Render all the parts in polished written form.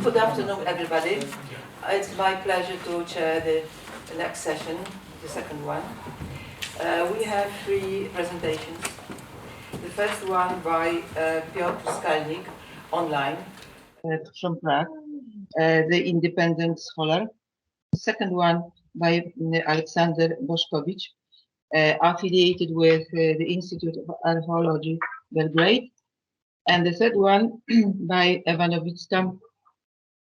Good afternoon, everybody. It's my pleasure to chair the next session, the second one. We have three presentations. The first one by Petr Skalník, online, from Prague, the independent scholar. The second one by Aleksandar Bošković, affiliated with the Institute of Archaeology, Belgrade. And the third one by Ewa Nowicka,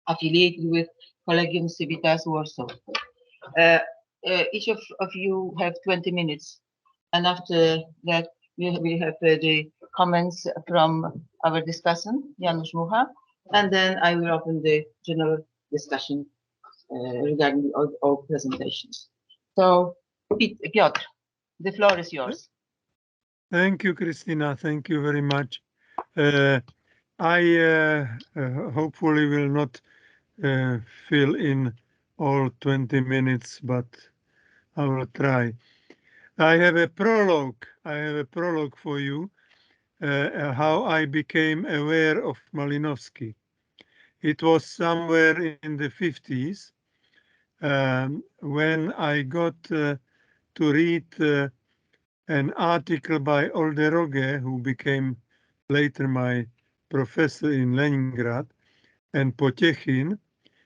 affiliated with Collegium Civitas Warsaw. Each of you have 20 minutes. And after that, we have the comments from our discussant, Janusz Mucha. And then I will open the general discussion regarding all presentations. So, Piotr, the floor is yours. Thank you, Krystyna. Thank you very much. I hopefully will not fill in all 20 minutes, but I will try. I have a prologue. For you, how I became aware of Malinowski. It was somewhere in the 50s when I got to read an article by Olderoge, who became later my professor in Leningrad, and Potechin,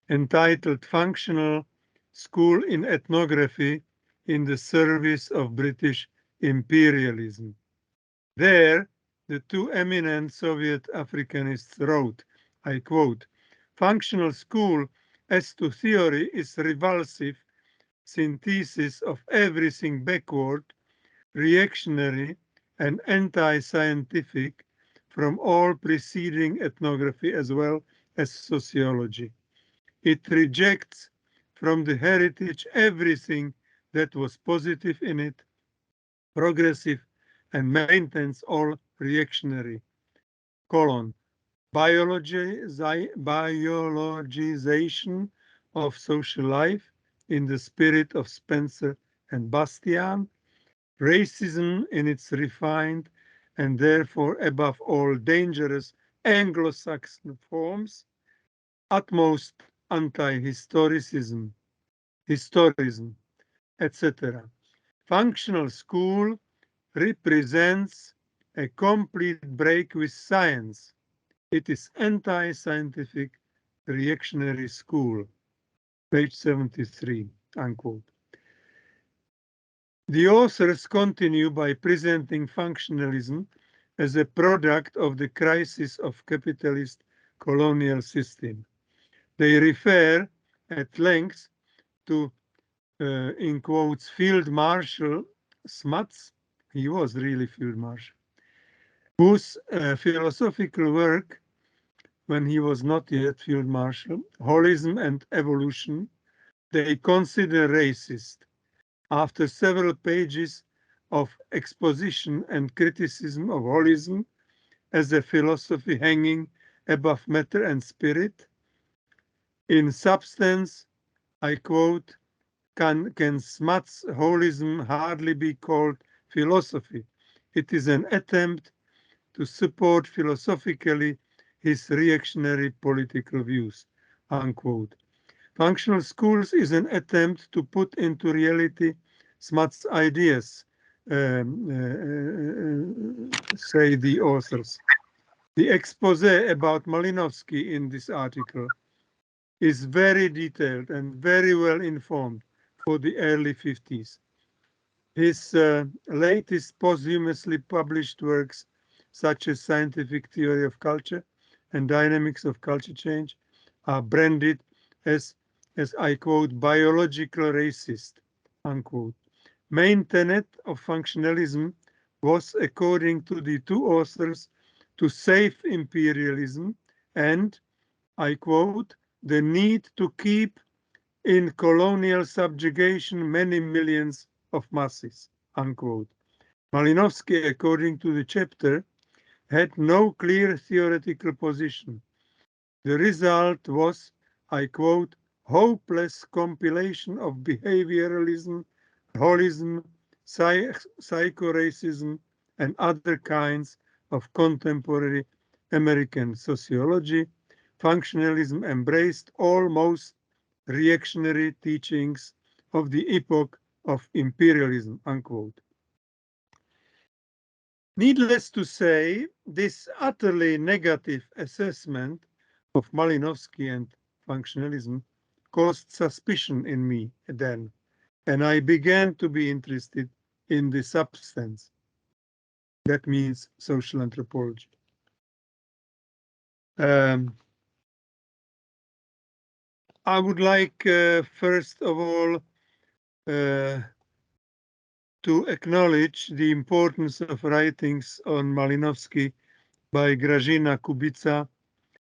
entitled Functional School in Ethnography in the Service of British Imperialism. There, the two eminent Soviet Africanists wrote, I quote, "Functional school as to theory is revulsive synthesis of everything backward, reactionary, and anti-scientific from all preceding ethnography as well as sociology. It rejects from the heritage everything that was positive in it, progressive, and maintains all reactionary. Biologization of social life in the spirit of Spencer and Bastian, racism in its refined and therefore above all dangerous Anglo-Saxon forms, utmost anti-historicism, etc. Functional school represents a complete break with science. It is anti-scientific reactionary school." Page 73, unquote. The authors continue by presenting functionalism as a product of the crisis of capitalist colonial system. They refer at length to, in quotes, Field Marshal Smuts, he was really Field Marshal, whose philosophical work, when he was not yet Field Marshal, Holism and Evolution, they consider racist. After several pages of exposition and criticism of holism as a philosophy hanging above matter and spirit, in substance, I quote, can Smuts' holism hardly be called philosophy. It is an attempt to support philosophically his reactionary political views, unquote. Functional schools is an attempt to put into reality Smuts' ideas, say the authors. The expose about Malinowski in this article is very detailed and very well informed for the early 50s. His latest posthumously published works, such as Scientific Theory of Culture and Dynamics of Culture Change, are branded as I quote, biological racist, unquote. Main tenet of functionalism was, according to the two authors, to save imperialism and, I quote, the need to keep in colonial subjugation many millions of masses, unquote. Malinowski, according to the chapter, had no clear theoretical position. The result was, I quote, hopeless compilation of behavioralism, holism, psychoracism, and other kinds of contemporary American sociology, functionalism embraced almost reactionary teachings of the epoch of imperialism, unquote. Needless to say, this utterly negative assessment of Malinowski and functionalism caused suspicion in me then, and I began to be interested in the substance. That means social anthropology. I would like, first of all, to acknowledge the importance of writings on Malinowski by Grażyna Kubica,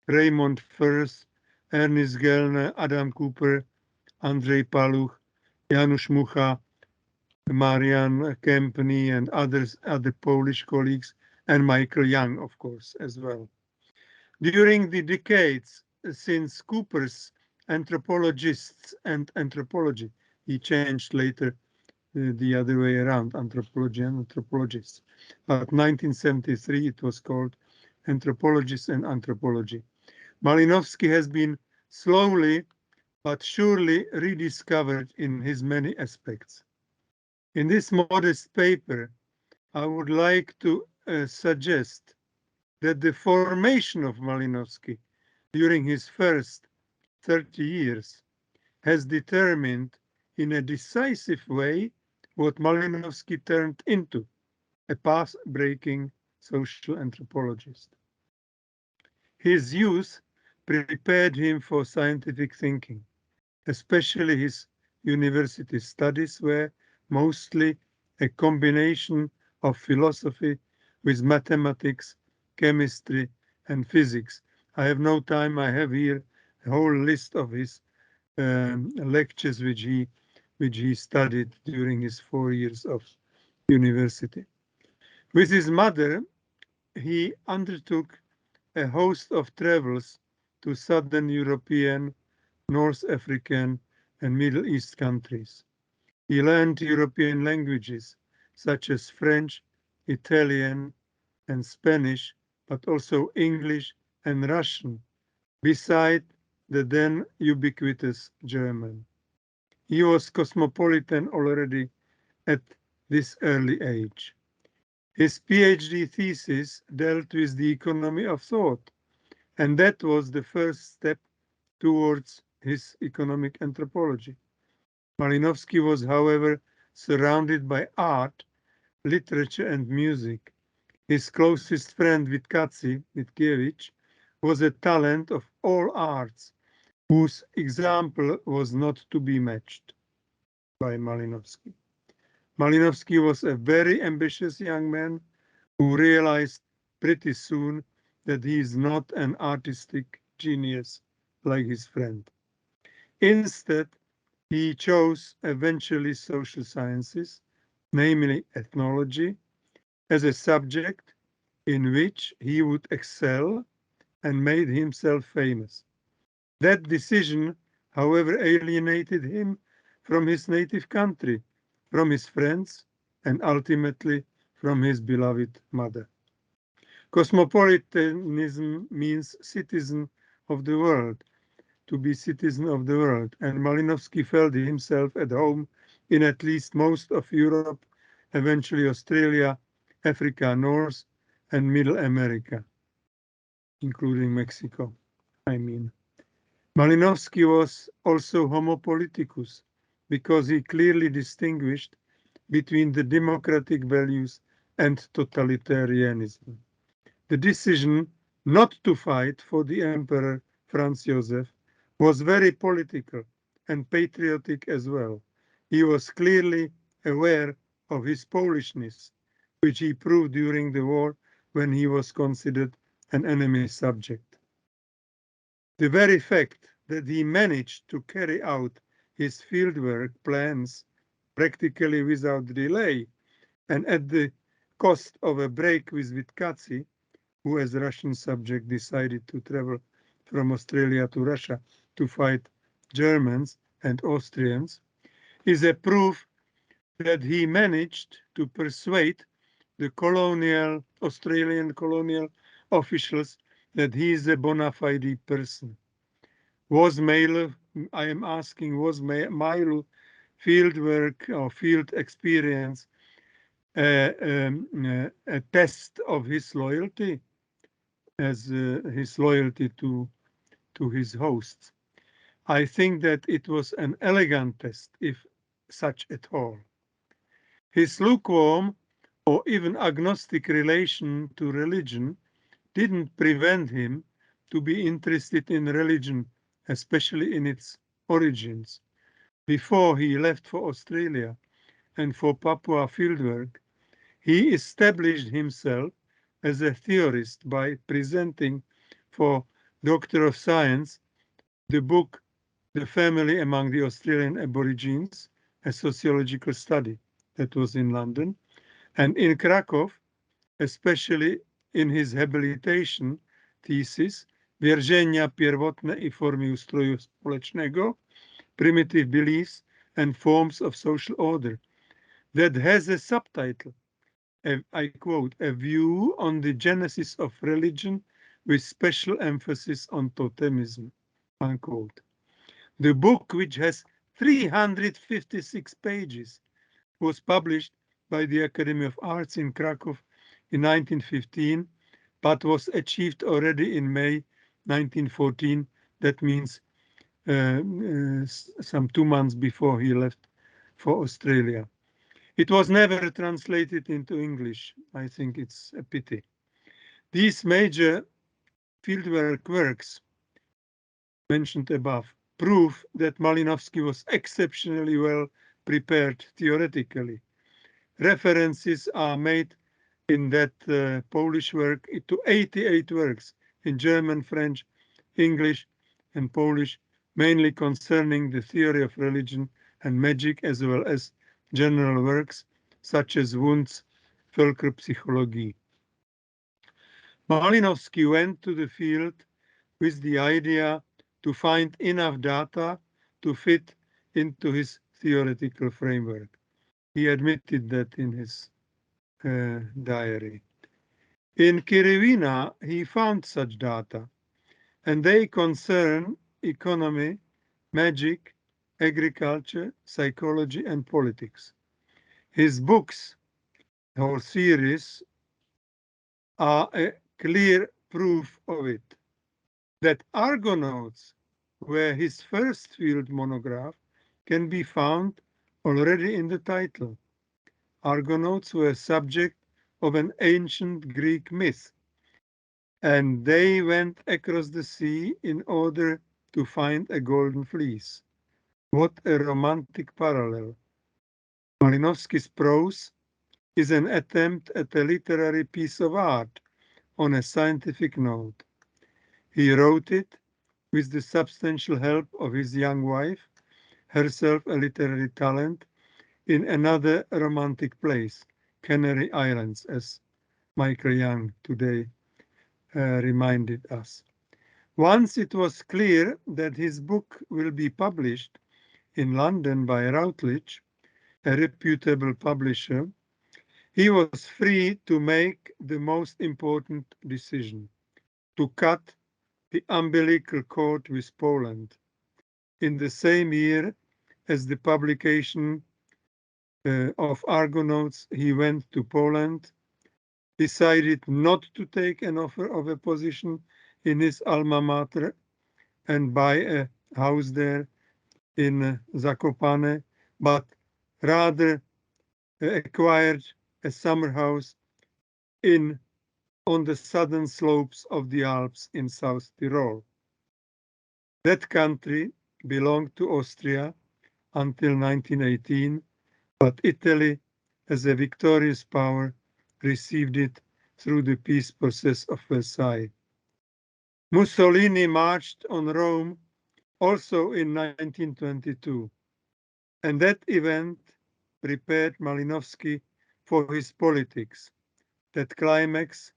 Raymond Firth, Ernest Gellner, Adam Cooper, Andrzej Paluch, Janusz Mucha, Marian Kempny, and other Polish colleagues, and Michael Young, of course, as well. During the decades since Cooper's Anthropologists and Anthropology, he changed later the other way around, Anthropology and Anthropologists. But 1973 it was called Anthropologists and Anthropology. Malinowski has been slowly but surely rediscovered in his many aspects. In this modest paper, I would like to suggest that the formation of Malinowski during his first 30 years has determined in a decisive way what Malinowski turned into, a path-breaking social anthropologist. His youth prepared him for scientific thinking, especially his university studies were mostly a combination of philosophy with mathematics, chemistry, and physics. I have no time. I have here a whole list of his lectures which he studied during his 4 years of university. With his mother, he undertook a host of travels to Southern European, North African, and Middle East countries. He learned European languages such as French, Italian, and Spanish, but also English and Russian, beside the then ubiquitous German. He was cosmopolitan already at this early age. His PhD thesis dealt with the economy of thought, and that was the first step towards his economic anthropology. Malinowski was, however, surrounded by art, literature, and music. His closest friend, Witkiewicz, was a talent of all arts, whose example was not to be matched by Malinowski. Malinowski was a very ambitious young man who realized pretty soon that he is not an artistic genius like his friend. Instead, he chose eventually social sciences, namely ethnology, as a subject in which he would excel and made himself famous. That decision, however, alienated him from his native country, from his friends, and ultimately from his beloved mother. Cosmopolitanism means citizen of the world, to be citizen of the world, and Malinowski felt himself at home in at least most of Europe, eventually Australia, Africa, North and Middle America, including Mexico, I mean. Malinowski was also homo politicus because he clearly distinguished between the democratic values and totalitarianism. The decision not to fight for the Emperor Franz Joseph was very political and patriotic as well. He was clearly aware of his Polishness, which he proved during the war when he was considered an enemy subject. The very fact that he managed to carry out his fieldwork plans practically without delay and at the cost of a break with Witkaczi, who as Russian subject decided to travel from Australia to Russia to fight Germans and Austrians, is a proof that he managed to persuade the Australian colonial officials that he is a bona fide person. Was Milo, I am asking, was Milo field work or field experience a test of his loyalty, as his loyalty to his hosts? I think that it was an elegant test, if such at all. His lukewarm or even agnostic relation to religion didn't prevent him to be interested in religion, especially in its origins. Before he left for Australia and for Papua fieldwork, he established himself as a theorist by presenting for Doctor of Science the book The Family Among the Australian Aborigines, a sociological study that was in London, and in Krakow, especially in his habilitation thesis Wierzenia pierwotne I formy ustroju społecznego, Primitive Beliefs and Forms of Social Order, that has a subtitle, I quote, A View on the Genesis of Religion with Special Emphasis on Totemism, unquote. The book, which has 356 pages, was published by the Academy of Arts in Krakow in 1915, but was achieved already in May 1914. That means some 2 months before he left for Australia. It was never translated into English. I think it's a pity. These major fieldwork works mentioned above prove that Malinowski was exceptionally well prepared theoretically. References are made in that Polish work to 88 works in German, French, English, and Polish, mainly concerning the theory of religion and magic, as well as general works such as Wundt's Völkerpsychologie. Malinowski went to the field with the idea to find enough data to fit into his theoretical framework. He admitted that in his diary. In Kirivina, he found such data, and they concern economy, magic, agriculture, psychology, and politics. His books, or series, are a clear proof of it. That Argonauts were his first field monograph can be found already in the title. Argonauts were subject of an ancient Greek myth, and they went across the sea in order to find a golden fleece. What a romantic parallel. Malinowski's prose is an attempt at a literary piece of art on a scientific note. He wrote it with the substantial help of his young wife, herself a literary talent, in another romantic place, Canary Islands, as Michael Young today reminded us. Once it was clear that his book will be published in London by Routledge, a reputable publisher, he was free to make the most important decision, to cut the umbilical cord with Poland. In the same year as the publication of Argonauts, he went to Poland, decided not to take an offer of a position in his alma mater and buy a house there in Zakopane, but rather acquired a summer house on the southern slopes of the Alps in South Tyrol. That country belonged to Austria until 1918, but Italy, as a victorious power, received it through the peace process of Versailles. Mussolini marched on Rome also in 1922, and that event prepared Malinowski for his politics that climaxed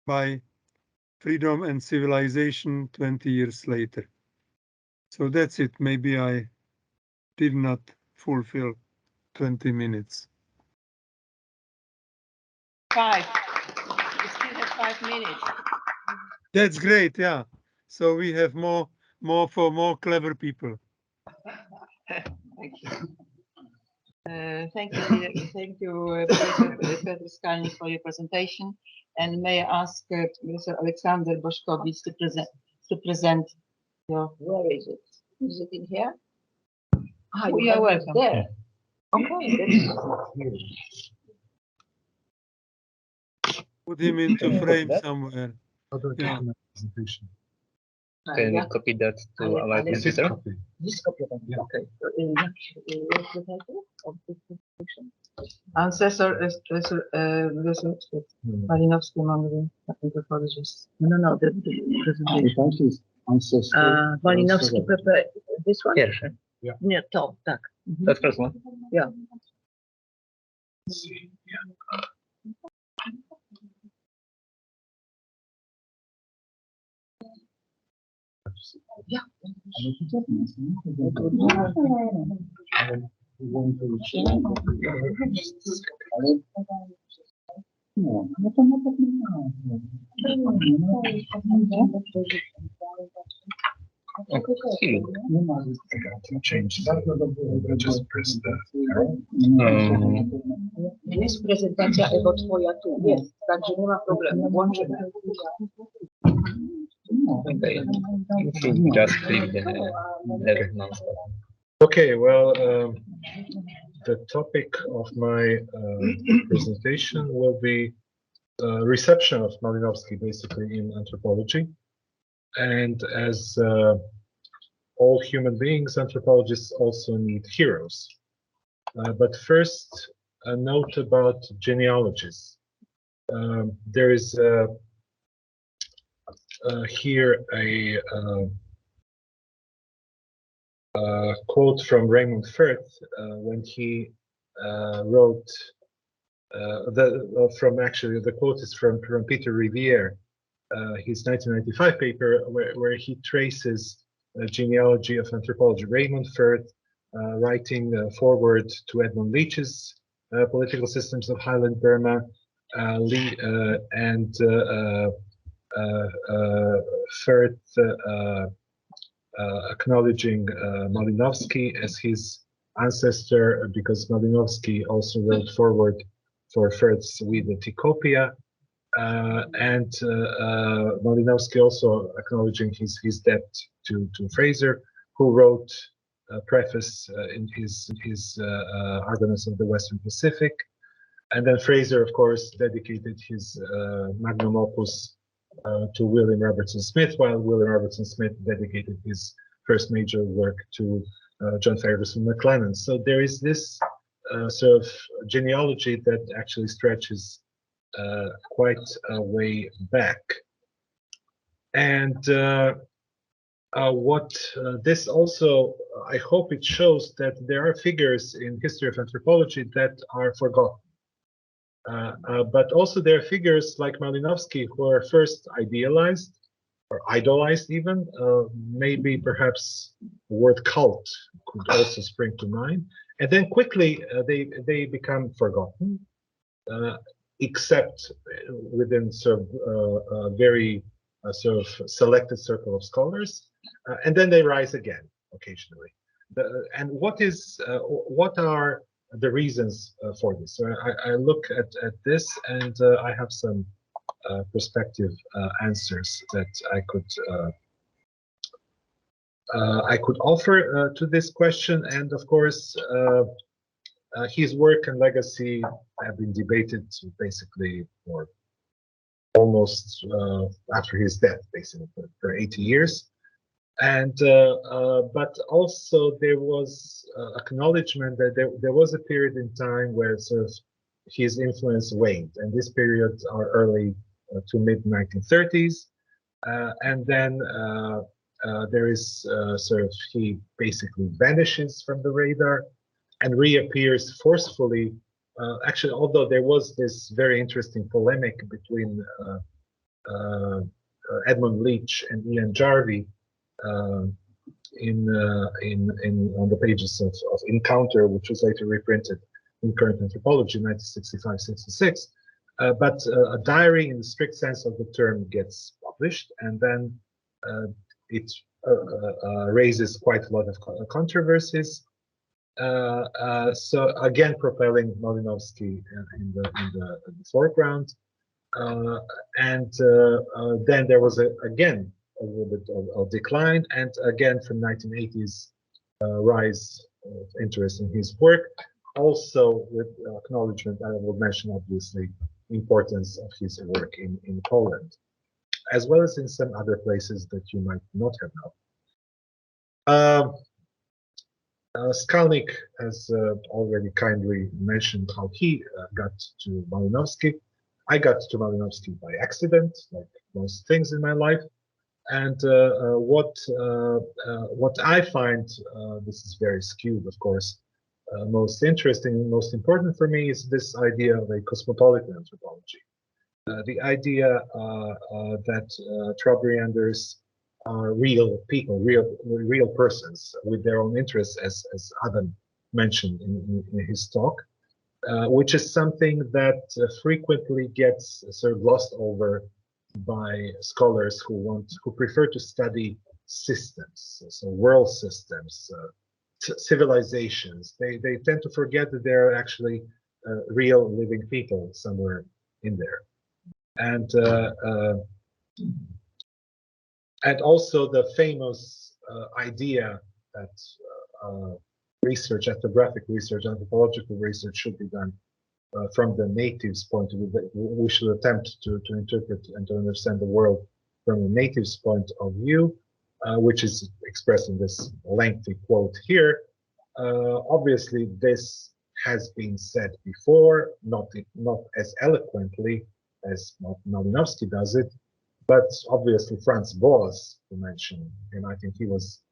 by Freedom and Civilization 20 years later. So that's it. Maybe I did not fulfill 20 minutes. 5. We still have 5 minutes. That's great, yeah. So we have more clever people. Thank you. Thank you, Professor Petr Skalník, for your presentation. And may I ask Mr. Aleksandar Bošković to present your. Where is it? Is it in here? We are welcome. There. Okay. Put him into frame somewhere. Yeah. Can you copy that to our computer? This copy. Okay. What's the title of this presentation? Ancestor is resurrected. Malinowski among the anthropologists. No, the presentation. Malinowski prepared this one? Pierwszy. Nie, to, tak. That first one? Yeah. Yeah. Just press the arrow. Jest prezentacja Ewo twoja tu. Jest, także nie ma problemu. Włączymy. Okay. You should just click the non-stop. Okay, well, the topic of my presentation will be reception of Malinowski, basically, in anthropology. And as all human beings, anthropologists also need heroes. But first, a note about genealogies. There is here a quote from Raymond Firth when he wrote the quote is from Peter Riviere, his 1995 paper where he traces the genealogy of anthropology. Raymond Firth writing forward to Edmund Leach's Political Systems of Highland Burma, and Firth acknowledging Malinowski as his ancestor, because Malinowski also wrote forward for Firth's with the Ticopia, and Malinowski also acknowledging his debt to Fraser, who wrote a preface in his Argonauts of the Western Pacific, and then Fraser, of course, dedicated his magnum opus to William Robertson Smith, while William Robertson Smith dedicated his first major work to John Ferguson MacLennan. So there is this sort of genealogy that actually stretches quite a way back. And what this also, I hope it shows that there are figures in history of anthropology that are forgotten. But also there are figures like Malinowski who are first idealized or idolized even. Maybe perhaps the word cult could also spring to mind. And then quickly they become forgotten, except within sort of a very sort of selected circle of scholars. And then they rise again occasionally. And what are the reasons for this? So I look at this, and I have some prospective answers that I could offer to this question. And of course, his work and legacy have been debated basically for almost after his death, basically for 80 years. And but also there was acknowledgement that there was a period in time where sort of his influence waned, and this period are early to mid 1930s, and then there is sort of he basically vanishes from the radar and reappears forcefully. Actually, although there was this very interesting polemic between Edmund Leach and Ian Jarvie on the pages of Encounter, which was later reprinted in Current Anthropology, 1965-66. But a diary in the strict sense of the term gets published, and then it raises quite a lot of controversies. So again, propelling Malinowski in the foreground. And then there was again a little bit of decline, and again from 1980s rise of interest in his work. Also with acknowledgement, I will mention obviously importance of his work in Poland, as well as in some other places that you might not have known. Skalník has already kindly mentioned how he got to Malinowski. I got to Malinowski by accident, like most things in my life. And what I find, this is very skewed, of course, most interesting, most important for me is this idea of a cosmopolitan anthropology. The idea that Trobrianders are real people, real persons with their own interests, as Adam mentioned in his talk, which is something that frequently gets sort of glossed over by scholars who prefer to study systems, so world systems, civilizations. They tend to forget that there are actually real living people somewhere in there, and also the famous idea that research, ethnographic research, anthropological research should be done from the natives' point of view. That we should attempt to interpret and to understand the world from the natives' point of view, which is expressed in this lengthy quote here. Obviously, this has been said before, not as eloquently as Malinowski does it, but obviously Franz Boas, who mentioned, and I think he was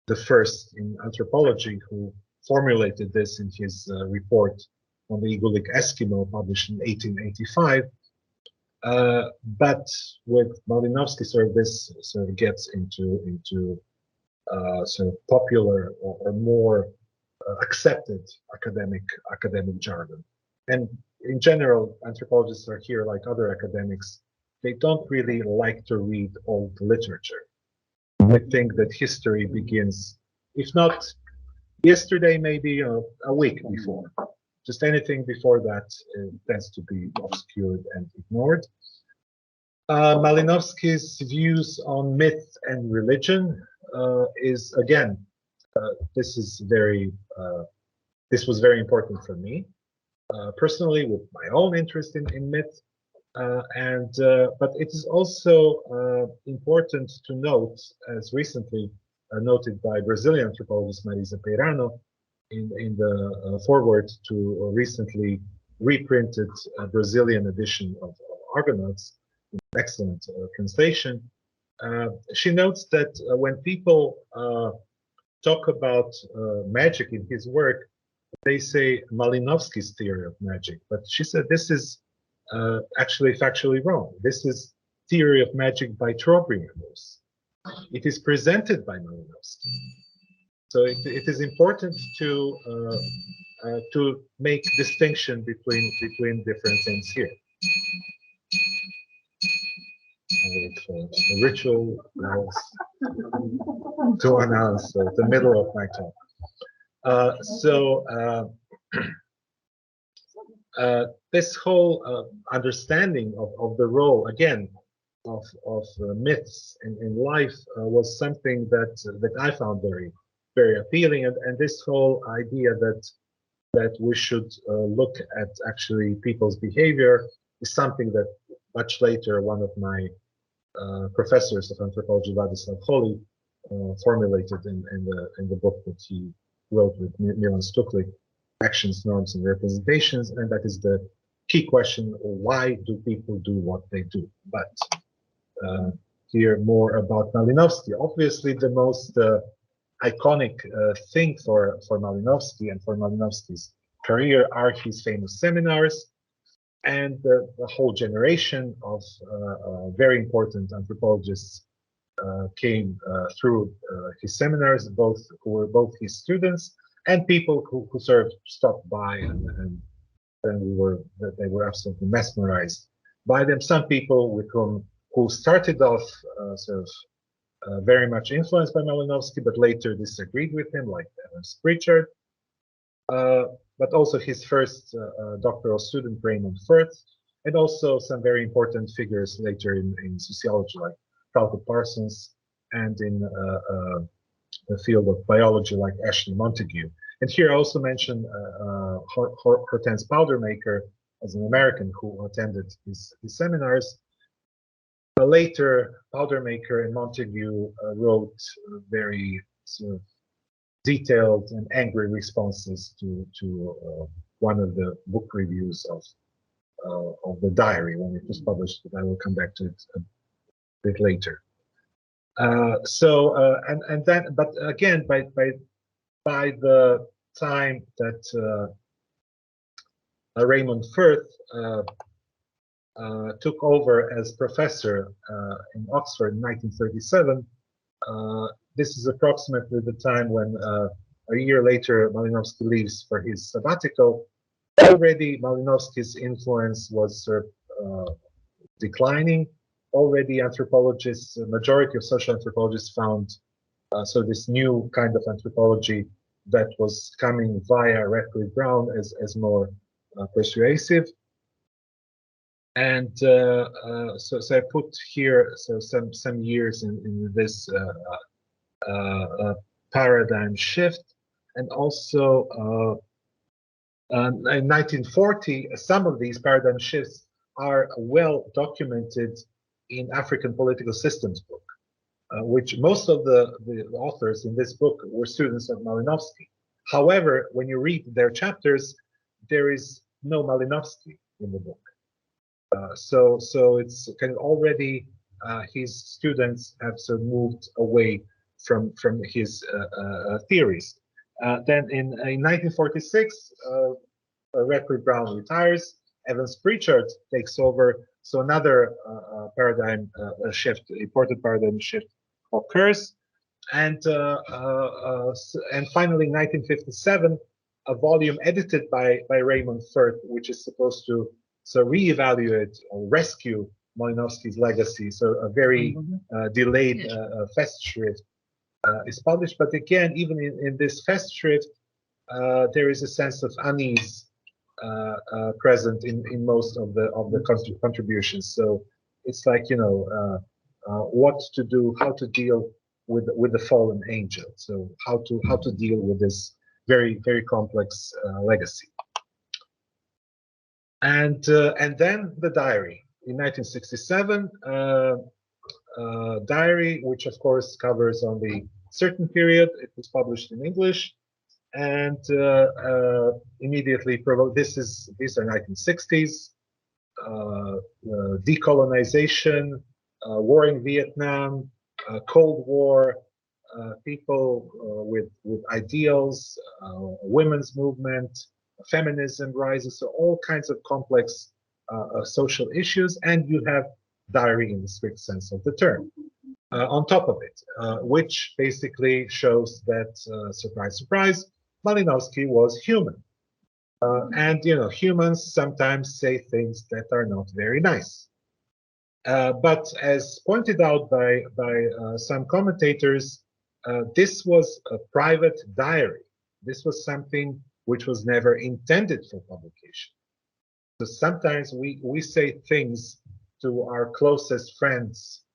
the first in anthropology who formulated this in his report on the Igulik Eskimo, published in 1885. But with Malinowski, sort of this sort of gets into sort of popular or more accepted academic jargon. And in general, anthropologists are here like other academics. They don't really like to read old literature. I think that history begins, if not yesterday, maybe a week before. Just anything before that tends to be obscured and ignored. Malinowski's views on myth and religion is, again, this was very important for me personally, with my own interest in myth. But it is also important to note, as recently noted by Brazilian anthropologist Marisa Peirano in the foreword to a recently reprinted Brazilian edition of Argonauts, excellent translation. She notes that when people talk about magic in his work, they say Malinowski's theory of magic, but she said this is actually factually wrong. This is theory of magic by Trobrianders. It is presented by Malinowski. So it is important to make distinction between different things here. The ritual was to announce the middle of my talk. This whole understanding of the role, again, of myths in life was something that I found very appealing, and this whole idea that we should look at actually people's behavior is something that much later one of my professors of anthropology, Władysław Holy, formulated in the book that he wrote with Milan Stuklik, Actions, Norms, and Representations, and that is the key question: why do people do what they do? But here more about Malinowski. Obviously, the most iconic thing for Malinowski and for Malinowski's career are his famous seminars, and the whole generation of very important anthropologists came through his seminars, who were both his students and people who sort of stopped by and then they were absolutely mesmerized by them. Some people with who started off very much influenced by Malinowski, but later disagreed with him, like Ernst Pritchard. But also his first doctoral student, Raymond Firth, and also some very important figures later in sociology, like Falco Parsons, and in the field of biology, like Ashley Montague. And here I also mention Hortense Powdermaker as an American who attended his seminars. Later, Powdermaker and Montague wrote very sort of detailed and angry responses to one of the book reviews of the diary when it was published, but I will come back to it a bit later. And then, but again, by the time that Raymond Firth took over as professor in Oxford in 1937, this is approximately the time when a year later Malinowski leaves for his sabbatical. Already Malinowski's influence was declining. Already anthropologists, the majority of social anthropologists found this new kind of anthropology that was coming via Redcliffe Brown as more persuasive. And so I put here some years in this paradigm shift, and also in 1940, some of these paradigm shifts are well documented in African Political Systems book, which most of the authors in this book were students of Malinowski. However, when you read their chapters, there is no Malinowski in the book. So it's kind of already his students have sort of moved away from his theories. Then in 1946, Redcliffe Brown retires. Evans Pritchard takes over. So another paradigm shift, important paradigm shift occurs. And finally, in 1957, a volume edited by Raymond Firth, which is supposed to reevaluate or rescue Malinowski's legacy. So a very delayed Festschrift is published. But again, even in this Festschrift, there is a sense of unease present in most of the contributions. So it's like, you know, what to do, how to deal with the fallen angel. So how to deal with this very, very complex legacy. And then the diary in 1967, diary, which of course covers only certain period. It was published in English, and immediately provoked. These are 1960s, decolonization, war in Vietnam, Cold War, people with ideals, women's movement, feminism rises, so all kinds of complex social issues, and you have diary in the strict sense of the term on top of it, which basically shows that, surprise, surprise, Malinowski was human. And, you know, humans sometimes say things that are not very nice. But as pointed out by some commentators, this was a private diary. This was something which was never intended for publication. So sometimes we say things to our closest friends,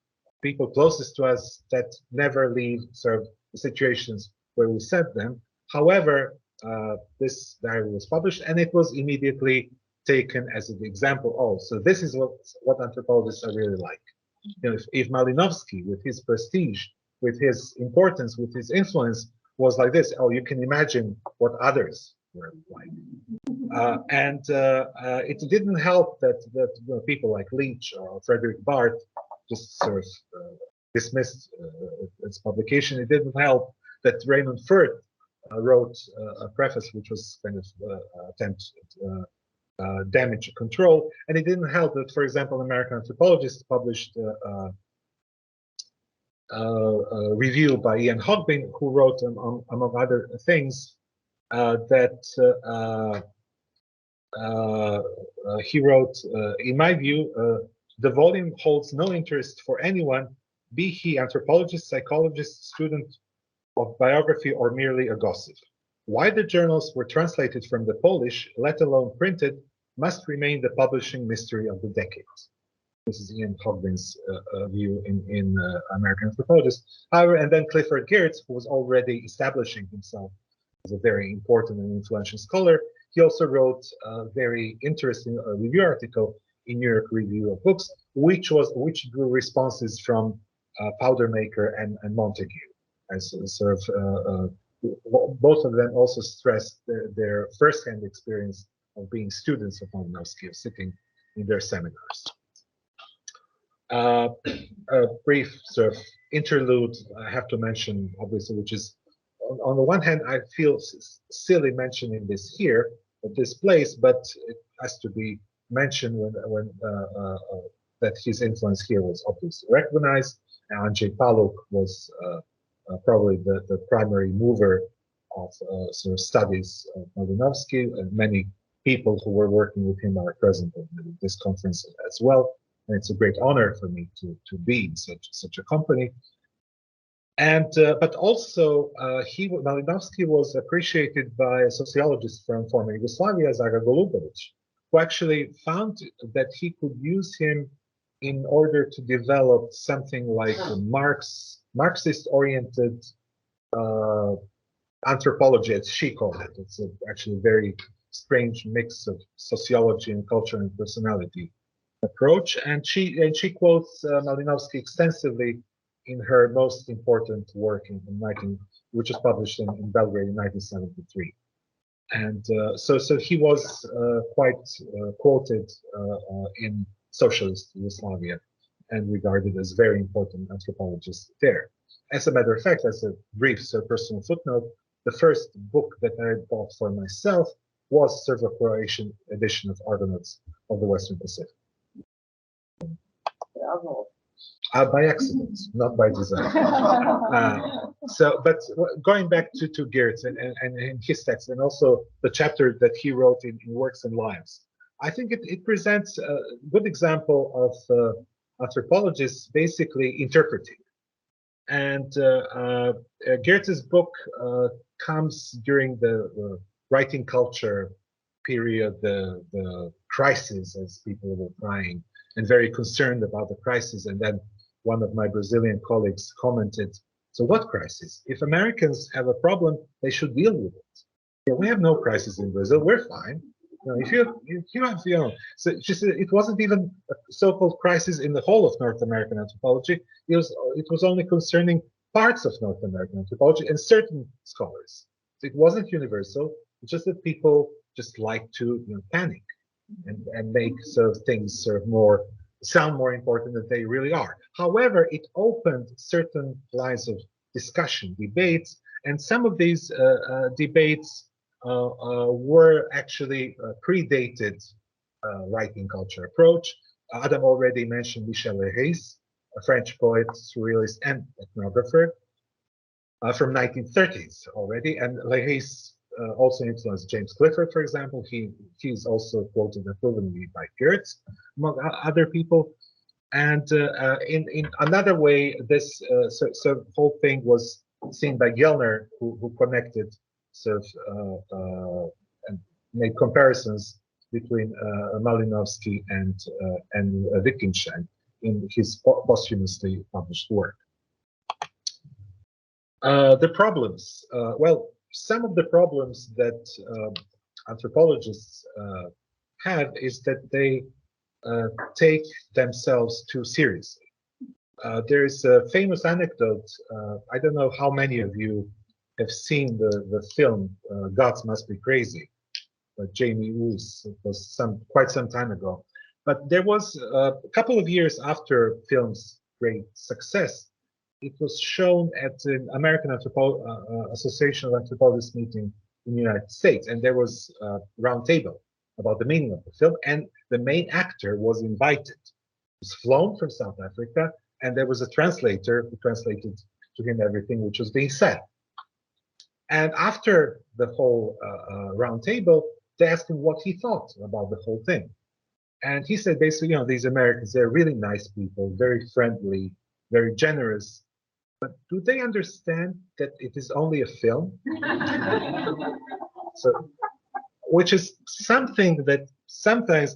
people closest to us, that never leave sort of the situations where we said them. However, this diary was published, and it was immediately taken as an example. Oh, so this is what anthropologists are really like. You know, if Malinowski, with his prestige, with his importance, with his influence, was like this, oh, you can imagine what others were like. It didn't help that you know, people like Leach or Frederick Barth just sort of dismissed its publication. It didn't help that Raymond Firth wrote a preface which was kind of attempt at damage control, and it didn't help that, for example, American Anthropologists published a review by Ian Hogbin, who wrote, among other things, that he wrote, in my view, the volume holds no interest for anyone, be he anthropologist, psychologist, student of biography, or merely a gossip. Why the journals were translated from the Polish, let alone printed, must remain the publishing mystery of the decade. This is Ian Hogben's view in American Anthropologist. However, and then Clifford Geertz, who was already establishing himself as a very important and influential scholar, he also wrote a very interesting review article in New York Review of Books, which drew responses from Powdermaker and Montague, as sort of both of them also stressed their first-hand experience of being students of Malinowski, of sitting in their seminars. A brief sort of interlude I have to mention, obviously, which is, on the one hand, I feel silly mentioning this here at this place, but it has to be mentioned when that his influence here was obviously recognized. Andrzej Paluk was probably the primary mover of sort of studies of Malinowski, and many people who were working with him are present at this conference as well. And it's a great honor for me to be in such a company. And but also Malinowski was appreciated by a sociologist from former Yugoslavia, Zaga Golubovic, who actually found that he could use him in order to develop something like a Marxist-oriented anthropology, as she called it. It's actually a very strange mix of sociology and culture and personality approach, and she quotes Malinowski extensively in her most important work which was published in Belgrade in 1973. And so he was quite quoted in socialist Yugoslavia and regarded as very important anthropologist there. As a matter of fact, as a brief personal footnote, the first book that I bought for myself was sort of a Croatian edition of Argonauts of the Western Pacific. By accident, not by design. But going back to Geertz and his text, and also the chapter that he wrote in Works and Lives, I think it presents a good example of anthropologists basically interpreting. And Geertz's book comes during the writing culture period, the crisis, as people were crying and very concerned about the crisis. And then one of my Brazilian colleagues commented, so what crisis? If Americans have a problem, they should deal with it. Yeah, we have no crisis in Brazil, we're fine. If you have, so she said it wasn't even a so-called crisis in the whole of North American anthropology. It was only concerning parts of North American anthropology and certain scholars. So it wasn't universal. It's just that people just like to panic and make sort of things sound more important than they really are. However, it opened certain lines of discussion, debates, and some of these debates were actually predated writing culture approach. Adam already mentioned Michel Léhys, a French poet, surrealist, and ethnographer from 1930s already, and Léhys also influenced James Clifford, for example. He's also quoted approvingly by Geertz, among other people. And in another way, this whole thing was seen by Gellner, who connected and made comparisons between Malinowski and Wittgenstein in his posthumously published work. The problems, well, some of the problems that anthropologists have is that they take themselves too seriously. There's a famous anecdote. I don't know how many of you have seen the film Gods Must Be Crazy, Jamie Woo's. It was quite some time ago. But there was a couple of years after film's great success, it was shown at an American Association of Anthropologists meeting in the United States, and there was a round table about the meaning of the film, and the main actor was invited. He was flown from South Africa, and there was a translator who translated to him everything which was being said. And after the whole round table, they asked him what he thought about the whole thing. And he said basically, you know, these Americans, they're really nice people, very friendly, very generous. But do they understand that it is only a film? So, which is something that sometimes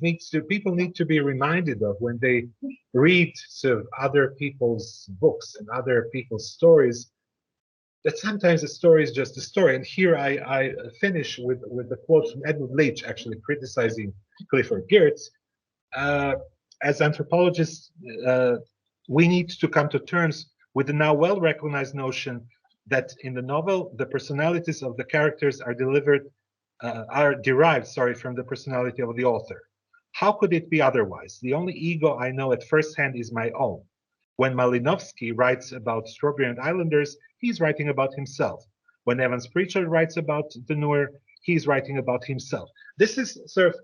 people need to be reminded of when they read sort of other people's books and other people's stories, that sometimes a story is just a story. And here I finish with the quote from Edward Leach, actually criticizing Clifford Geertz. As anthropologists, we need to come to terms with the now well-recognized notion that in the novel, the personalities of the characters are derived from the personality of the author. How could it be otherwise? The only ego I know at first hand is my own. When Malinowski writes about Strawberry and Islanders, he's writing about himself. When Evans Pritchard writes about the Noir, he's writing about himself. This is sort of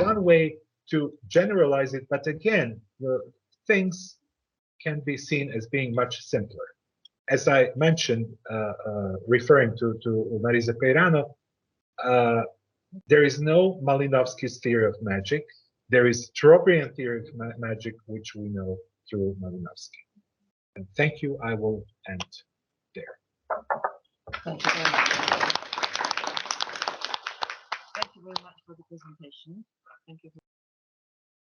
one way to generalize it, but again, things can be seen as being much simpler. As I mentioned, referring to Marisa Peirano, there is no Malinowski's theory of magic. There is Strawberryan theory of magic, which we know through Malinowski. And thank you. I will end there. Thank you very much. Thank you very much for the presentation. Thank you.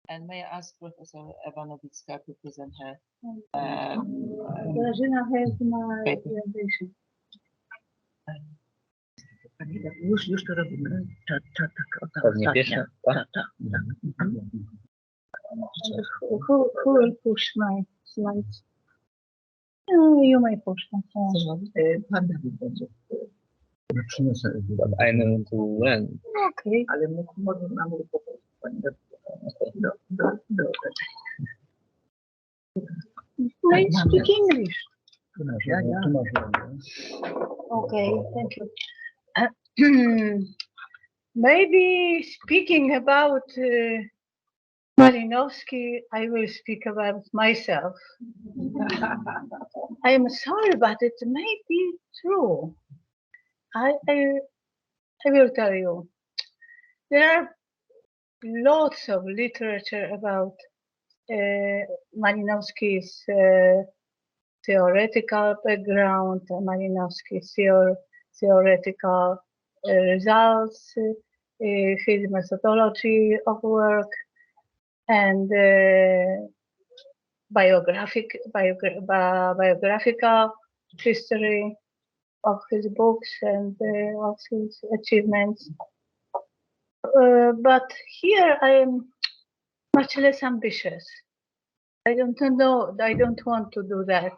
And may I ask Professor Ewa Nowicka to present her Grażyna has my presentation. Już to robimy. Pewnie pierwsza, tak? Who will push my slides? You may push them. Pan Dawid będzie. I know to learn. Okay. Ale może nam powiedzieć, pani May I speak English? Ja. Okay, thank you. Maybe speaking about Malinowski, I will speak about myself. I am sorry, but it may be true. I will tell you. There are lots of literature about Malinowski's theoretical background, Malinowski's theoretical results, his methodology of work, and biographical history of his books and of his achievements. But here I am much less ambitious. I don't know. I don't want to do that.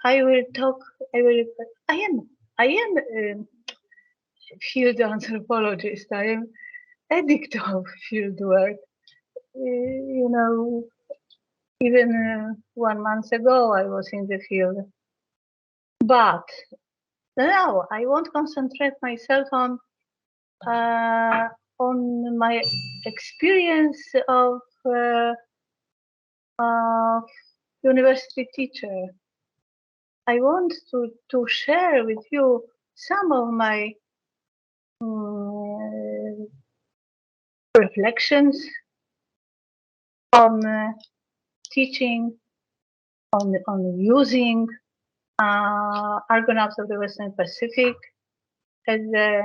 I will talk. I am a field anthropologist. I am addict of field work. You know, even 1 month ago I was in the field. But now I won't concentrate myself on my experience of university teacher. I want to share with you some of my reflections on teaching, on using Argonauts of the Western Pacific as a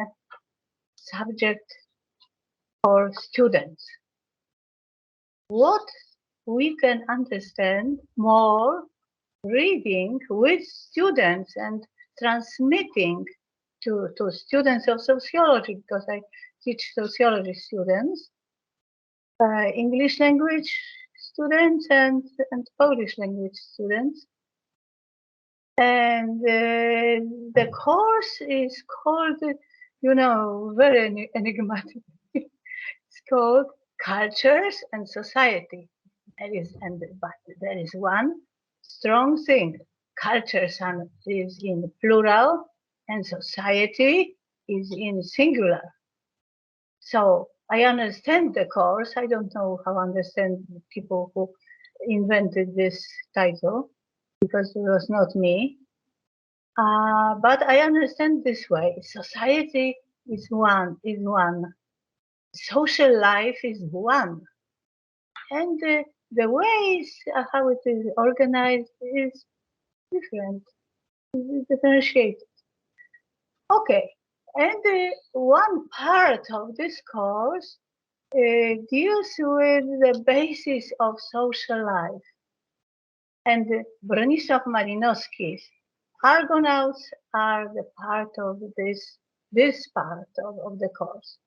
subject for students. What we can understand more reading with students and transmitting to students of sociology, because I teach sociology students, English language students and Polish language students. And the course is called, you know, very enigmatic. It's called Cultures and Society. But there is one strong thing. Cultures is in plural and society is in singular. So I understand the course. I don't know how to understand the people who invented this title, because it was not me. But I understand this way. Society is one. Social life is one. And the ways how it is organized is different, is differentiated. Okay, and one part of this course deals with the basis of social life. And Bronisław Malinowski's Argonauts are the part of this part of the course.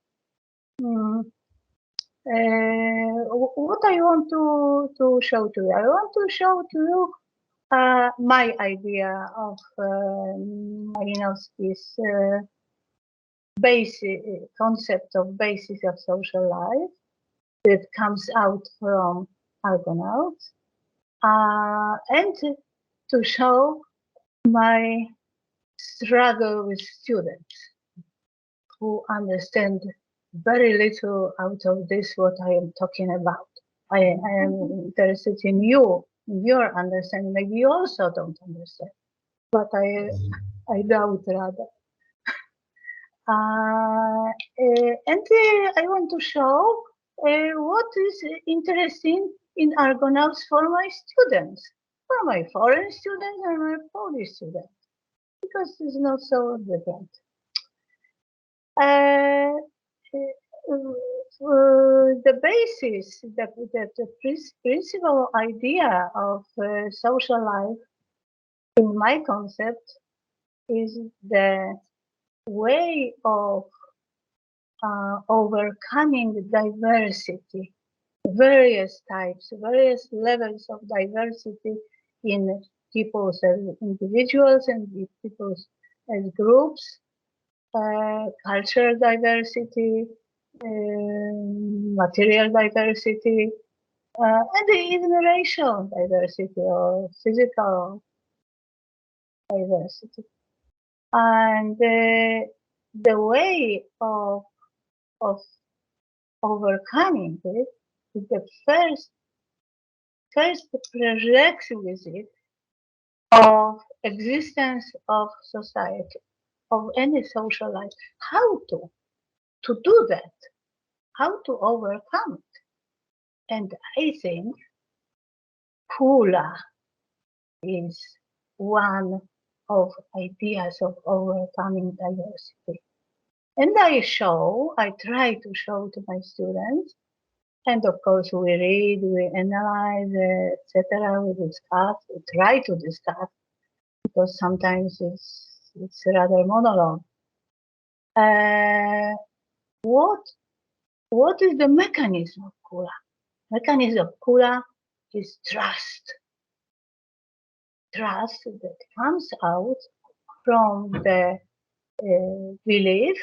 What I want to show to you, I want to show to you my idea of Malinowski's concept of basis of social life that comes out from Argonauts, and to show my struggle with students who understand very little out of this what I am talking about. I am interested in you, in your understanding. Maybe you also don't understand, but I doubt rather. And I want to show what is interesting in Argonauts for my students, for my foreign students and my Polish students, because it's not so different. The basis, the principal idea of social life in my concept is the way of overcoming diversity, various types, various levels of diversity in peoples as individuals and peoples as groups, cultural diversity, material diversity, and even racial diversity or physical diversity. And the way of overcoming it is the first prerequisite of existence of society, of any social life. How to do that? How to overcome it? And I think Kula is one of ideas of overcoming diversity. And I try to show to my students, and of course we read, we analyze, etc. We discuss, we try to discuss, because sometimes it's rather monologue. What is the mechanism of Kula? Mechanism of Kula is trust. Trust that comes out from the belief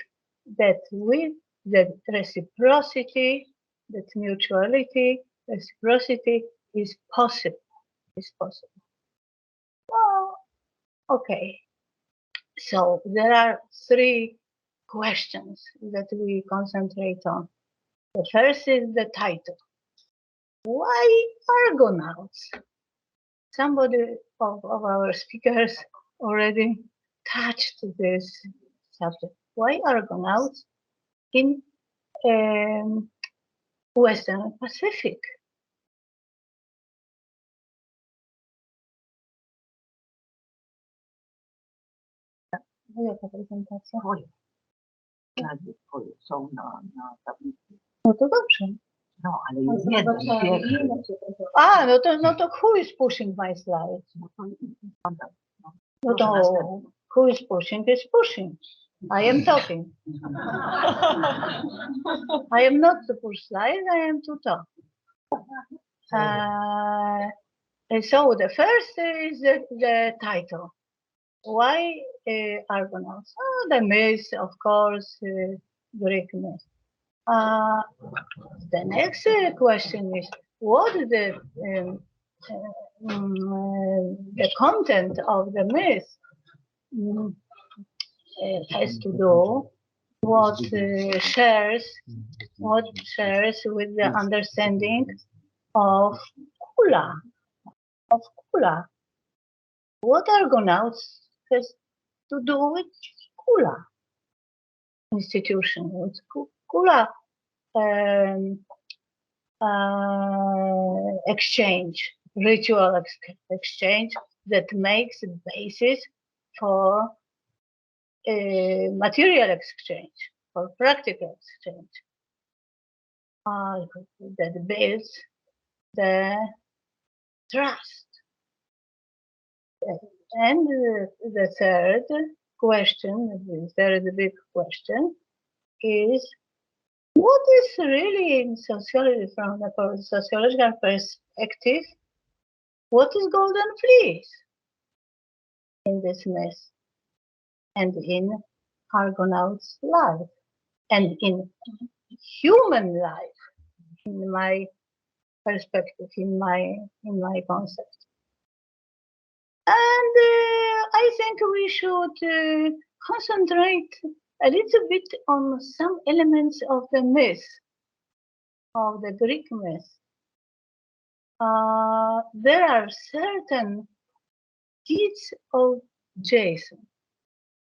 that with the reciprocity, that mutuality, reciprocity is possible. Well, okay. So there are three questions that we concentrate on. The first is the title. Why Argonauts? Somebody of our speakers already touched this subject. Why Argonauts in Western Pacific? Jaka prezentacja? Są na tablicy. No to dobrze. No, ale jest jeden pierwszy. No to who is pushing my slides? No to who is pushing is pushing. I am talking. I am not to push slides, I am to talk. So the first is the title. Why Argonauts? Oh, the myth, of course, Greek myth. The next question is, what is the content of the myth? It has to do what shares with the understanding of Kula. What Argonauts has to do with Kula? institution. It's Kula exchange, ritual exchange that makes the basis for material exchange, for practical exchange, that builds the trust. And the third question, the third big question, is what is really in sociology, from the sociological perspective, what is golden fleece in this myth and in Argonauts' life and in human life, in my perspective, in my concept. And I think we should concentrate a little bit on some elements of the myth, of the Greek myth. There are certain deeds of Jason.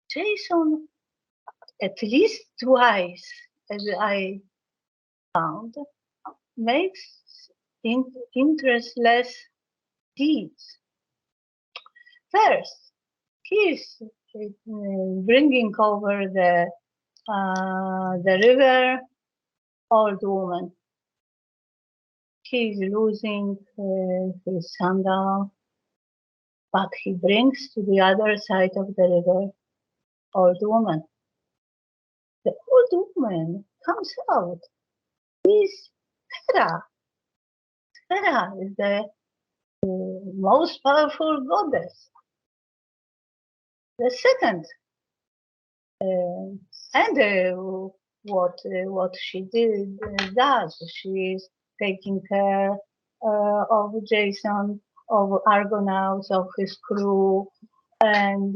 Jason, at least twice, as I found, makes interestless deeds. First, he is bringing over the river old woman. He is losing his sandal, but he brings to the other side of the river old woman. The old woman comes out. Is Hera. Hera is the most powerful goddess. The second, what she does, she is taking care of Jason, of Argonauts, of his crew, and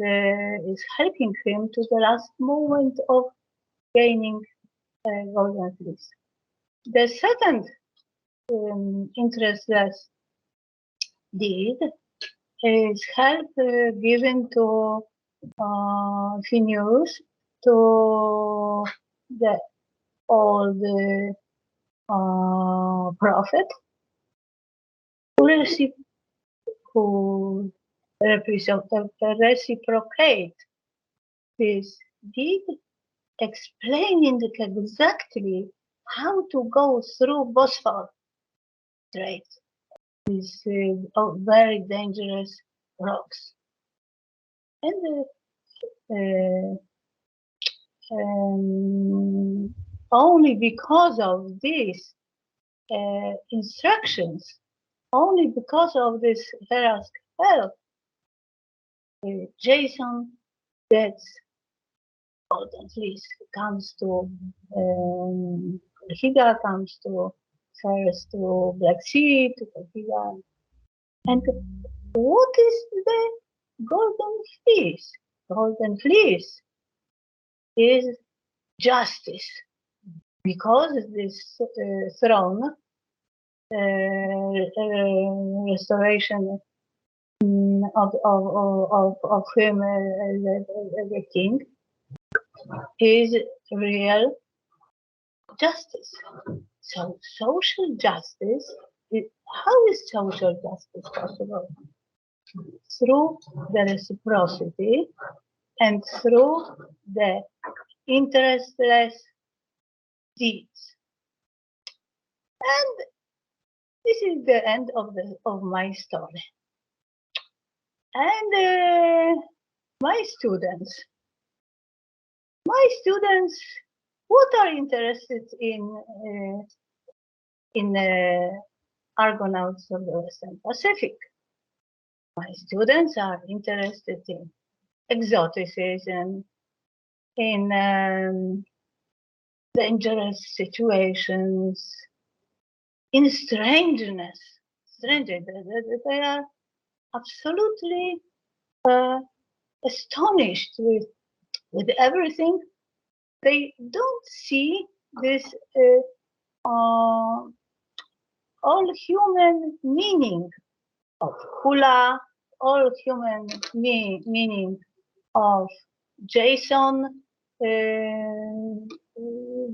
is helping him to the last moment of gaining golden fleece. The second interestless deed is help given to Phineus, to the old prophet, who reciprocate this deed, explaining exactly how to go through Bosphorus Strait, these very dangerous rocks. And only because of these instructions, only because of this Hera's help, Jason gets golden fleece, comes to Higa, comes to first to Black Sea, to Higa. And what is the golden fleece? Golden fleece is justice, because this throne, restoration of him as a king, is real justice. So social justice, how is social justice possible? Through the reciprocity and through the interestless deeds. And this is the end of my story. And my students, what are interested in Argonauts of the Western Pacific? My students are interested in exoticism, in dangerous situations, in strangeness. They are absolutely astonished with everything. They don't see this all human meaning of hula, all human meaning of Jason,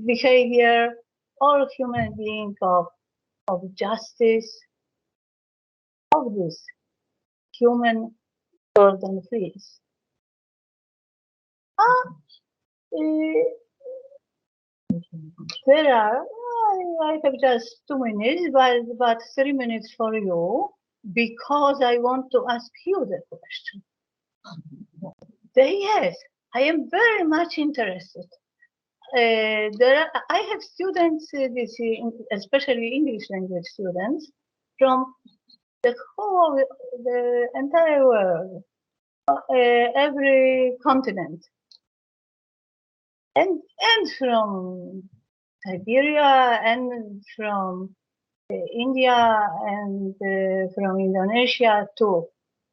behavior, all human beings of justice, of this human golden fleece. There are, I have just 2 minutes, but 3 minutes for you, because I want to ask you the question. Yes, I am very much interested. I have students, especially English language students, from the entire world, every continent, and from Siberia, and from India, and from Indonesia too,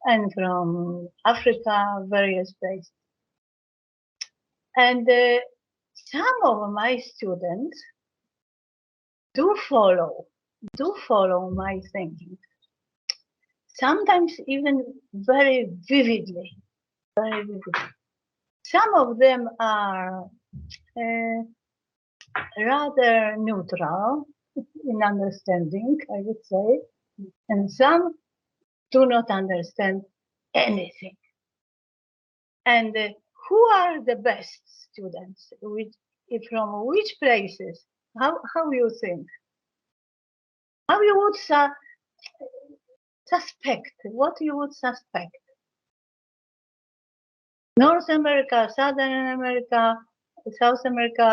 and from Africa, various places. And some of my students do follow my thinking. Sometimes even very vividly, very vividly. Some of them are rather neutral in understanding, I would say, and some do not understand anything. And who are the best students? From which places? How you think? How you would suspect? What you would suspect? North America, Southern America, South America,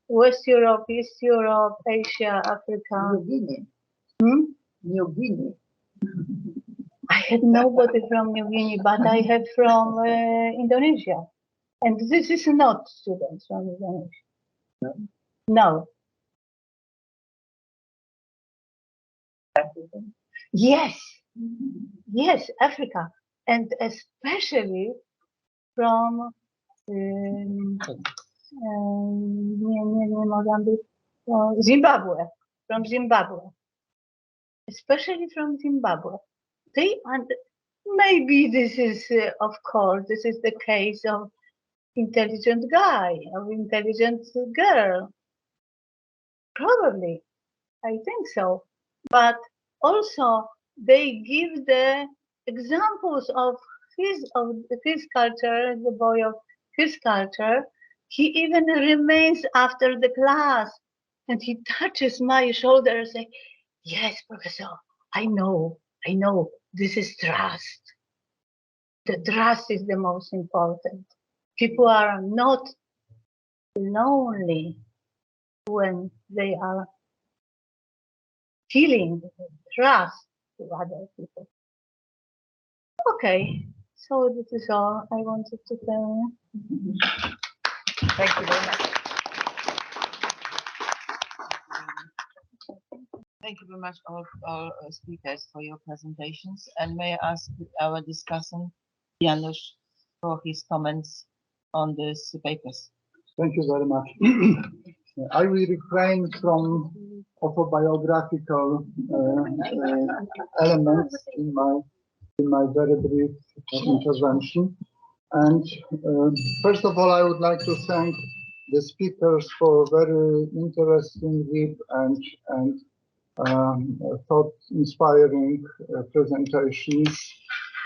West Europe, East Europe, Asia, Africa. New Guinea. New Guinea. I had nobody from New Guinea, but I had from Indonesia. And this is not students from Indonesia. No. Africa. Yes. Yes, Africa. And especially from Zimbabwe. From Zimbabwe. Especially from Zimbabwe. Maybe this is, of course, this is the case of intelligent guy, of intelligent girl. Probably, I think so. But also, they give the examples of his culture, the boy of his culture. He even remains after the class, and he touches my shoulder and says, "Yes, professor, I know. This is trust. The trust is the most important. People are not lonely when they are feeling trust to other people." Okay, so this is all I wanted to tell you. Thank you very much. Thank you very much, all speakers, for your presentations. And may I ask our discussant, Janusz, for his comments on these papers. Thank you very much. I will refrain from autobiographical elements in my very brief intervention. And first of all, I would like to thank the speakers for very interesting, deep, and thought-inspiring presentations.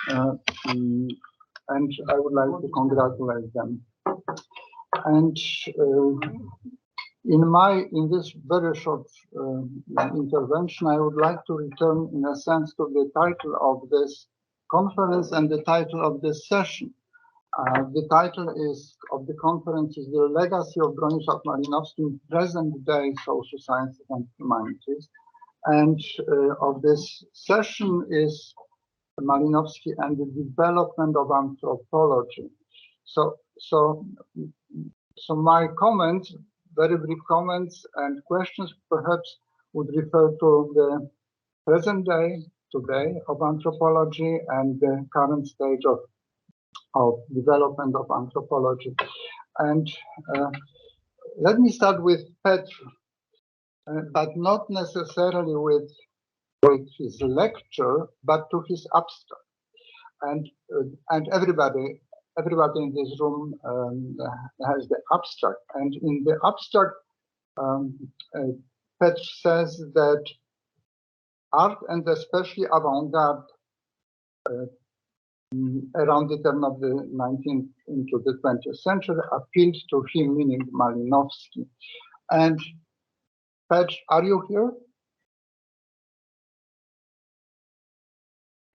And I would like to congratulate them. And in this very short intervention, I would like to return, in a sense, to the title of this conference and the title of this session. The title of the conference is The Legacy of Bronisław Malinowski in Present-Day Social Sciences and Humanities. And of this session is Malinowski and the Development of Anthropology. So my comments, very brief comments and questions, perhaps would refer to the present day, today, of anthropology and the current stage of development of anthropology. And let me start with Petr, but not necessarily with his lecture, but to his abstract. And everybody everybody in this room has the abstract, and in the abstract, Petr says that art, and especially avant-garde, around the turn of the 19th into the 20th century, appealed to him, meaning Malinowski. And Petr, are you here?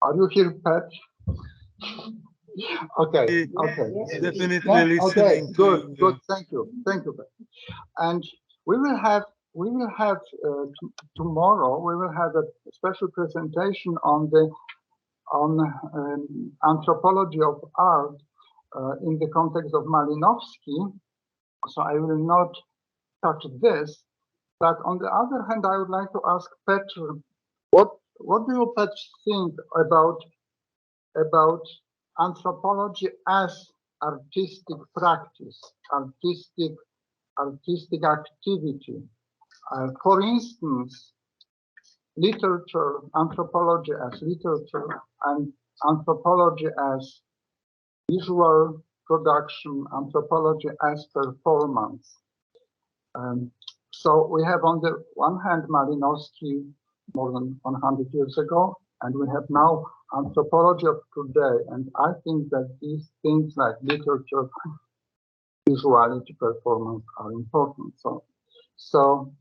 Are you here, Petr? Okay, okay. Definitely Yeah, listening okay, to good, you. good. Thank you, Petr. And we will have tomorrow. We will have a special presentation on anthropology of art in the context of Malinowski. So I will not touch this. But on the other hand, I would like to ask Petr, what do you, Petr, think about anthropology as artistic practice, artistic activity? For instance, literature, anthropology as literature, and anthropology as visual production, anthropology as performance. So we have on the one hand Malinowski more than 100 years ago, and we have now anthropology of today. And I think that these things like literature, visuality, performance are important. So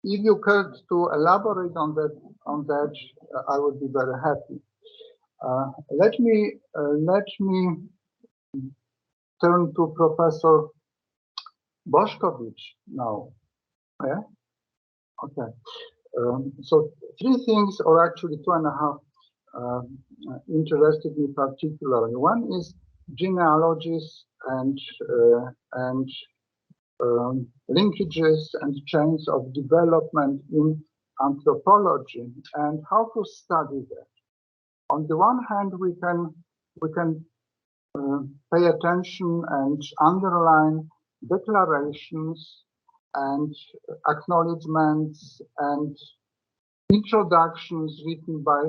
if you could to elaborate on that, I would be very happy. Let me turn to Professor Bošković now. Yeah. Okay. So three things, or actually two and a half, interested me particularly. One is genealogies and linkages and chains of development in anthropology, and how to study that. On the one hand, we can pay attention and underline declarations and acknowledgements and introductions written by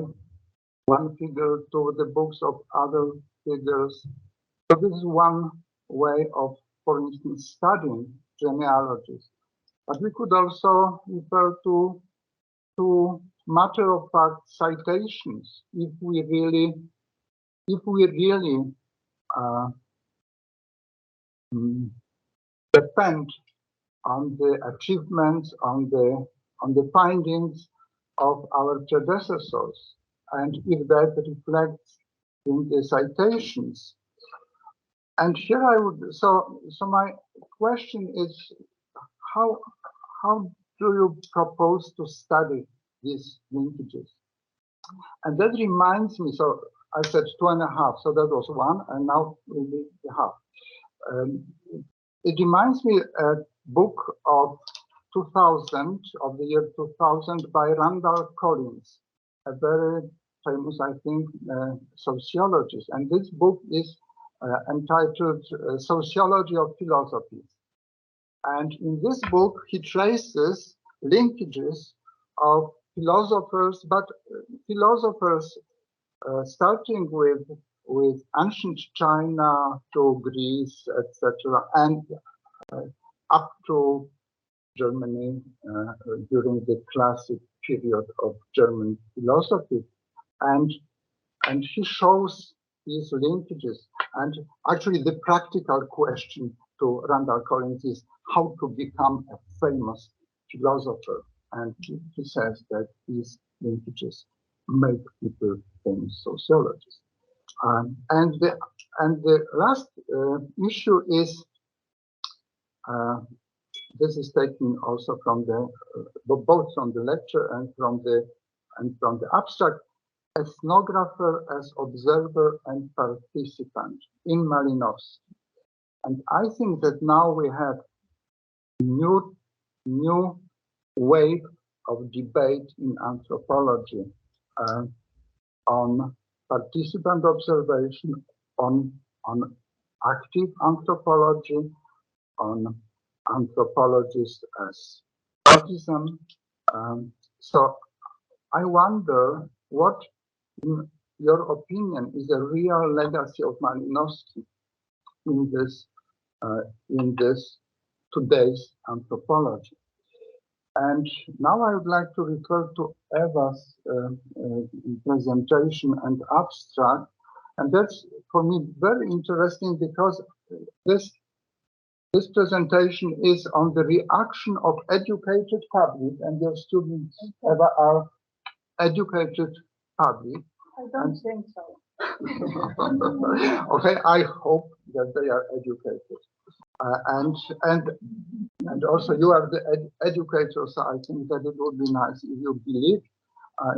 one figure to the books of other figures. So this is one way of, for instance, studying genealogies. But we could also refer to matter-of-fact citations if we really depend on the achievements, on the findings of our predecessors, and if that reflects in the citations. And here I would, so my question is, how do you propose to study these linkages? And that reminds me, so I said 2.5, so that was one, and now will be the half. It reminds me a book of 2000, of the year 2000, by Randall Collins, a very famous, I think, sociologist. And this book is entitled Sociology of Philosophy. And in this book, he traces linkages of philosophers, but philosophers starting with ancient China to Greece, etc., and up to Germany during the classic period of German philosophy. And he shows these linkages. And actually the practical question to Randall Collins is how to become a famous philosopher. And he says that these linkages make people famous sociologists. And the last issue is, this is taken also from the both from the lecture and from the abstract, ethnographer as observer and participant in Malinowski. And I think that now we have new wave of debate in anthropology on participant observation, on active anthropology, on anthropologists as partisan. So I wonder what, in your opinion, is the real legacy of Malinowski in this today's anthropology. And now I would like to refer to Ewa's presentation and abstract. And that's for me very interesting because this presentation is on the reaction of educated public, and your students, Ewa, are educated public. I don't think so. Okay, I hope that they are educated. And also you are the educator, so I think that it would be nice if you believe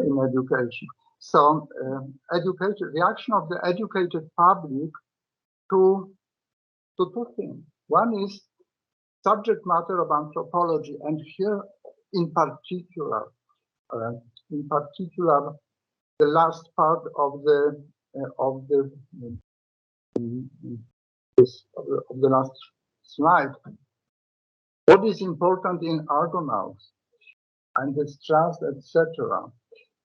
in education. So reaction of the educated public to two things. One is subject matter of anthropology, and here in particular, the last part of the last slide. What is important in Argonauts and this trust, etc.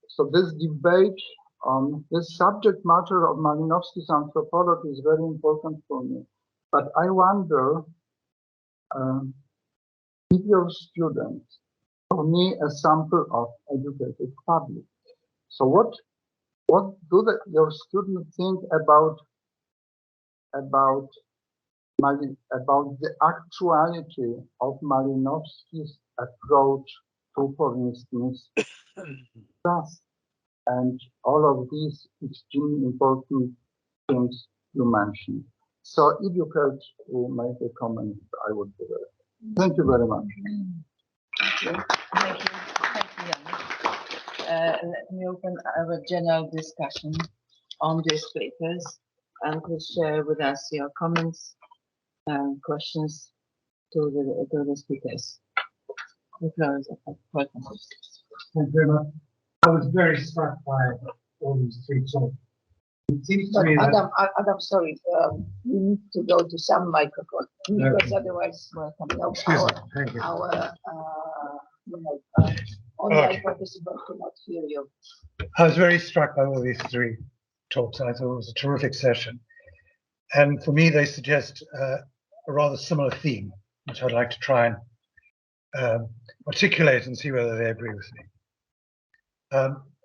So this debate on this subject matter of Malinowski's anthropology is very important for me. But I wonder if your students, for me, a sample of educated public. So what do your students think about the actuality of Malinowski's approach to, for instance, trust and all of these extremely important things you mentioned? So if you could make a comment, I would be very happy. Thank you very much. Thank you. Thank you, Janusz. Let me open our general discussion on these papers, and please share with us your comments and questions to the speakers. The floor is open. Welcome. Thank you very much. I was very struck by all these three talks. It seems to me that Adam, sorry, we need to go to some microphone because otherwise online participants cannot hear you. I was very struck by all these three talks. I thought it was a terrific session. And for me, they suggest a rather similar theme, which I'd like to try and articulate and see whether they agree with me.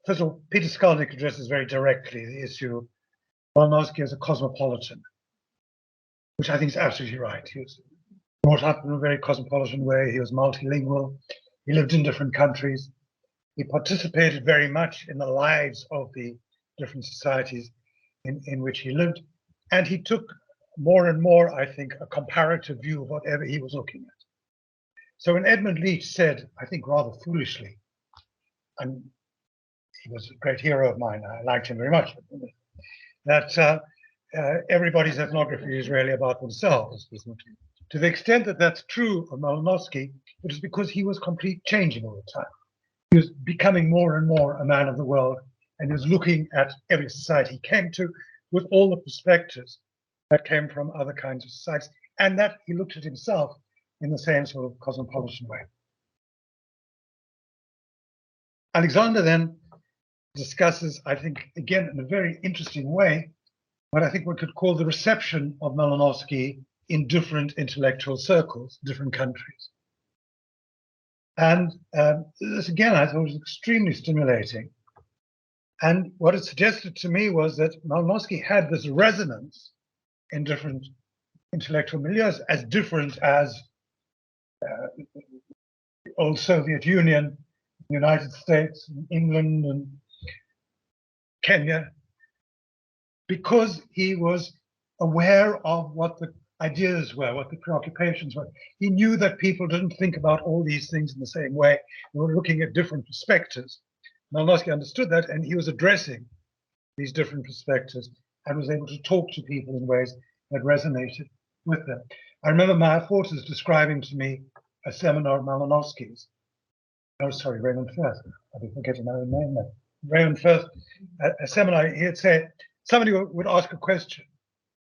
First of all, Petr Skalník addresses very directly the issue of Malinowski as a cosmopolitan, which I think is absolutely right. He was brought up in a very cosmopolitan way. He was multilingual. He lived in different countries. He participated very much in the lives of the different societies in which he lived. And he took more and more, I think, a comparative view of whatever he was looking at. So when Edmund Leach said, I think rather foolishly, and he was a great hero of mine, I liked him very much, that everybody's ethnography is really about themselves. To the extent that that's true of Malinowski, it is because he was completely changing all the time. He was becoming more and more a man of the world, and he was looking at every society he came to with all the perspectives that came from other kinds of societies, and that he looked at himself in the same sort of cosmopolitan way. Alexander then discusses, I think, again, in a very interesting way, what I think we could call the reception of Malinowski in different intellectual circles, different countries. And this, again, I thought was extremely stimulating. And what it suggested to me was that Malinowski had this resonance in different intellectual milieus, as different as the old Soviet Union, the United States, England, and Kenya, because he was aware of what the ideas were, what the preoccupations were. He knew that people didn't think about all these things in the same way. They were looking at different perspectives. Malinowski understood that, and he was addressing these different perspectives and was able to talk to people in ways that resonated with them. I remember Maya Fortis describing to me a seminar of Malinowski's. Oh, sorry, Raymond Firth. I've been forgetting my own name now. Raymond Firth, a seminar, he'd say, somebody would ask a question.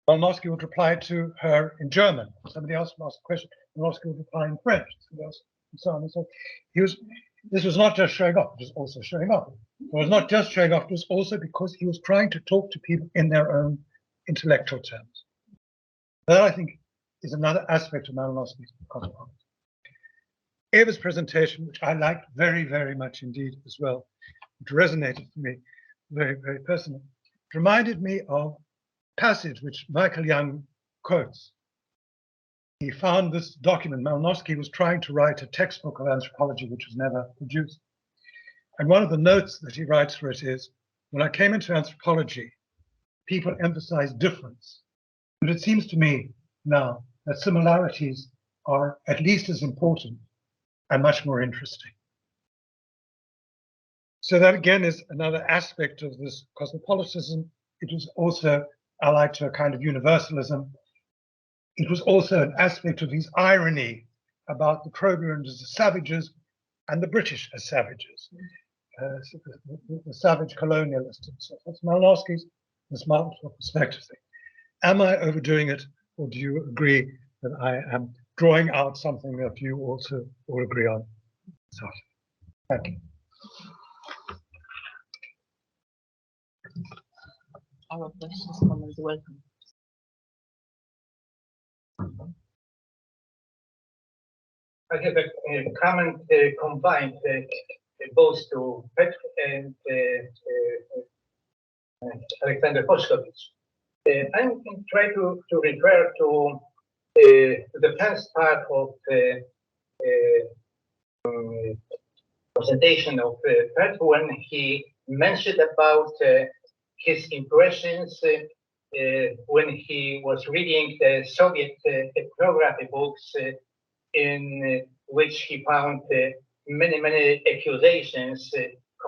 Malinowski would reply to her in German. Somebody else would ask a question. Malinowski would reply in French. And so on and so on. This was not just showing off, it was also showing off. It was not just showing off, it was also because he was trying to talk to people in their own intellectual terms. That, I think, is another aspect of Malinowski's cosmology. Eva's presentation, which I liked very, very much indeed as well, which resonated for me very, very personally, reminded me of a passage which Michael Young quotes. He found this document. Malinowski was trying to write a textbook of anthropology, which was never produced. And one of the notes that he writes for it is, when I came into anthropology, people emphasized difference. But it seems to me now that similarities are at least as important and much more interesting. So that again is another aspect of this cosmopolitanism. It was also allied to a kind of universalism. It was also an aspect of his irony about the Krogerans as savages and the British as savages, the savage colonialist and so forth. Malinowski's this multiple perspective thing. Am I overdoing it, or do you agree that I am drawing out something that you also all agree on? So, thank you. Our questions, comments, welcome. I have a comment combined both to Petr and Aleksandar Bošković. I'm trying to refer to the first part of the presentation of Petr when he mentioned about his impressions when he was reading the Soviet ethnography books in which he found many accusations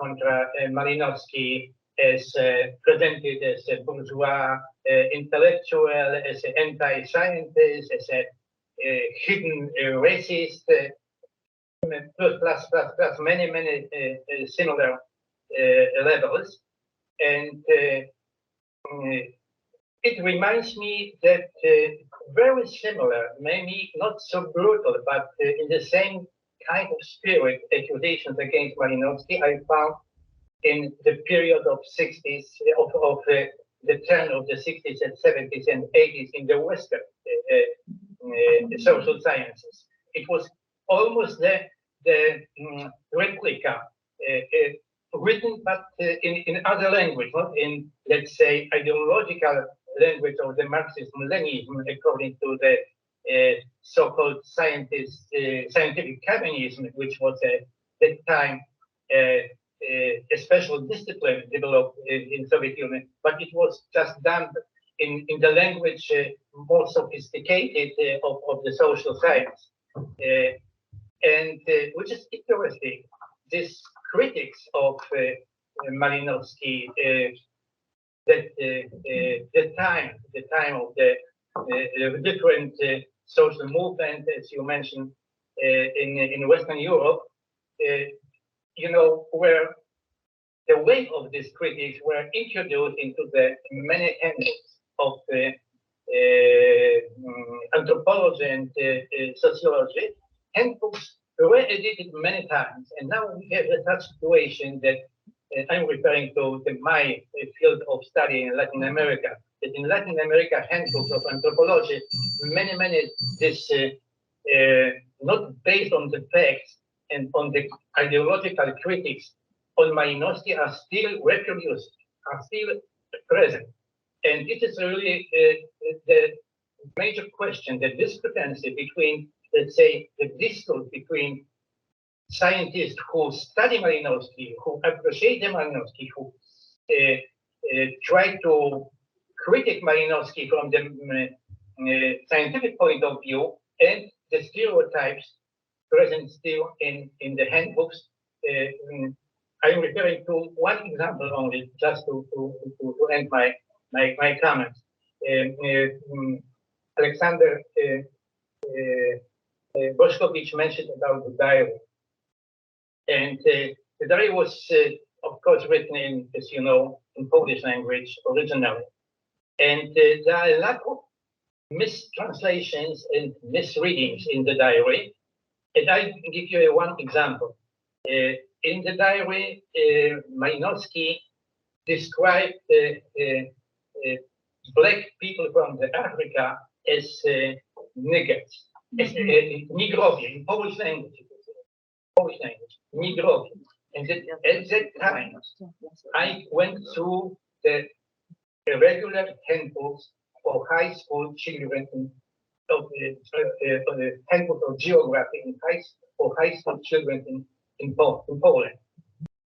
contra Malinowski as presented as a bourgeois intellectual, as an anti-scientist, as a hidden racist, plus many similar levels. And it reminds me that very similar, maybe not so brutal, but in the same kind of spirit, accusations against Malinowski I found in the period of 60s, of the turn of the 60s and 70s and 80s in the Western social sciences. It was almost the replica, written but in other language, not in, let's say, ideological language of the Marxism-Leninism, according to the so-called scientific communism, which was at that time a special discipline developed in Soviet Union, but it was just done in the language more sophisticated of the social science. And which is interesting, this critics of Malinowski, the time of the different social movement, as you mentioned, in Western Europe, you know, where the weight of these critics were introduced into the many handbooks of anthropology and sociology. Handbooks were edited many times, and now we have such situation that I'm referring to my field of study in Latin America. That in Latin America, handbooks of anthropology, many this not based on the facts and on the ideological critics on Malinowski are still reproduced, are still present. And it is really the major question, the discrepancy between, let's say, the distance between scientists who study Malinowski, who appreciate the Malinowski, who try to critique Malinowski from the scientific point of view, and the stereotypes present still in the handbooks. I'm referring to one example only, just to end my comments. Aleksandar Bošković mentioned about the diary. And the diary was, of course, written in, as you know, in Polish language originally. And there are a lot of mistranslations and misreadings in the diary. And I can give you one example. In the diary, Malinowski described black people from Africa as niggers, as Nigrowie in Polish language. Nigrowie. And at that time, I went through the regular handbooks for high school children of the handbook of geography for high school children in Poland.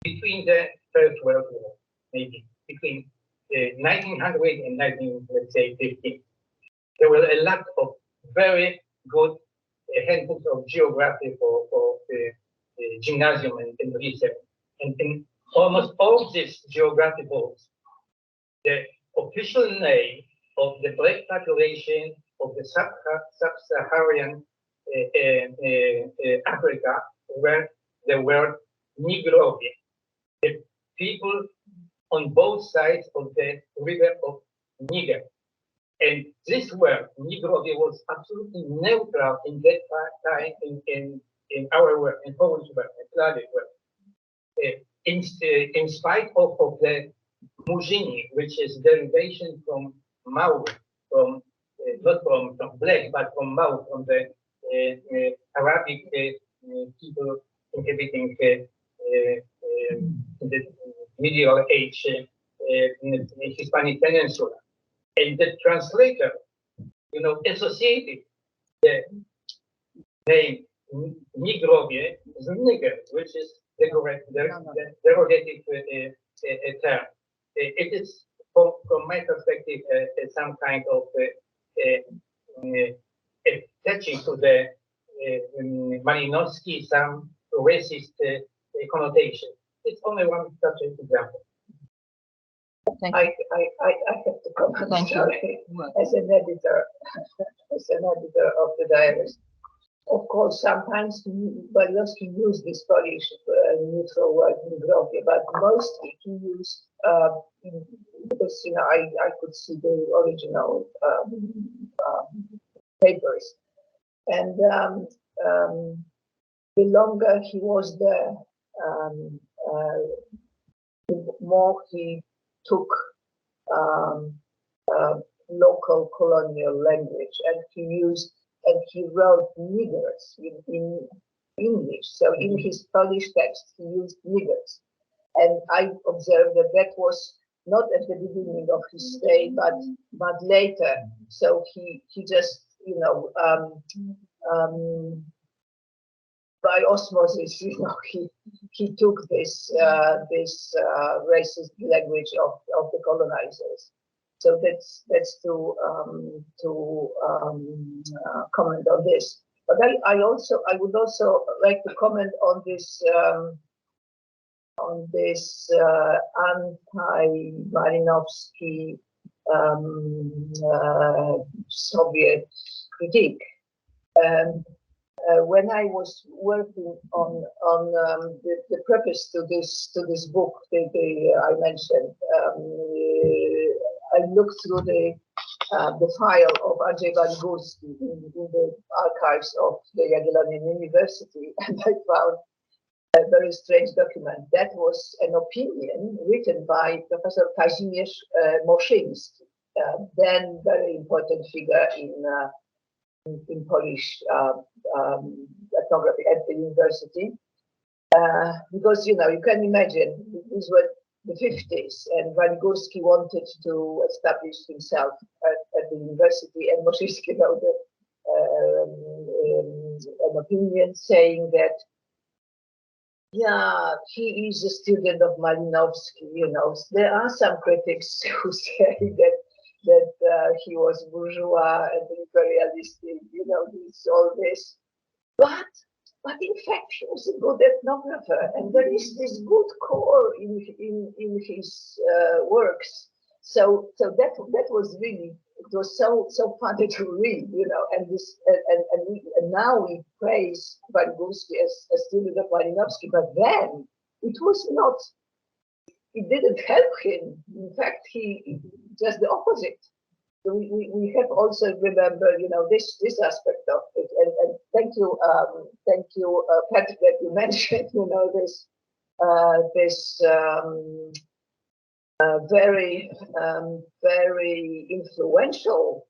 Between the First World War, maybe between 1900 and 1915, there were a lot of very good handbooks of geography for the gymnasium and research. And in almost all these geography books, the official name of the black population of the sub-Saharan Africa were the word Nigrowie, the people on both sides of the river of Niger. And this word, Nigrowie, was absolutely neutral in that time in our world, in Polish world, in Slavic world. In spite of the Murzyni, which is derivation from Maury, from not from black, but from Mau, from the Arabic people inhabiting the medieval age in Hispanic Peninsula. And the translator, associated the name Nigrowie with nigger, which is the derogative term. It is, from my perspective, some kind of attaching to the Malinowski some racist connotation. It's only one such example. I have to comment. Sorry. As an editor of the diarist. Of course, sometimes Malinowski used this Polish neutral word Nigrowie, but mostly he used because I could see the original papers, and the longer he was there, the more he took local colonial language, and he wrote niggers in English. So in his Polish text, he used niggers. And I observed that was not at the beginning of his stay, but later. So he just, by osmosis, he took this racist language of the colonizers. So that's to comment on this. But I would also like to comment on this anti-Malinowski Soviet critique. When I was working on the preface to this book I mentioned, I looked through the file of Andrzej Waligórski in the archives of the Jagiellonian University, and I found a very strange document. That was an opinion written by Professor Kazimierz Moszyński, then very important figure in Polish ethnography at the university, because you can imagine these were the 50s, and Waligórski wanted to establish himself at the university, and Moszyński wrote an opinion saying that, yeah, he is a student of Malinowski. There are some critics who say that he was bourgeois and imperialistic, all this, but in fact he was a good ethnographer, and there is this good core in his works. So that was really, it was so funny to read, and now we praise Waligórski as a student of Malinowski, but then it was not. It didn't help him. In fact, he just the opposite. So we have also remember, this aspect of it. And thank you, Petr, that you mentioned, this very influential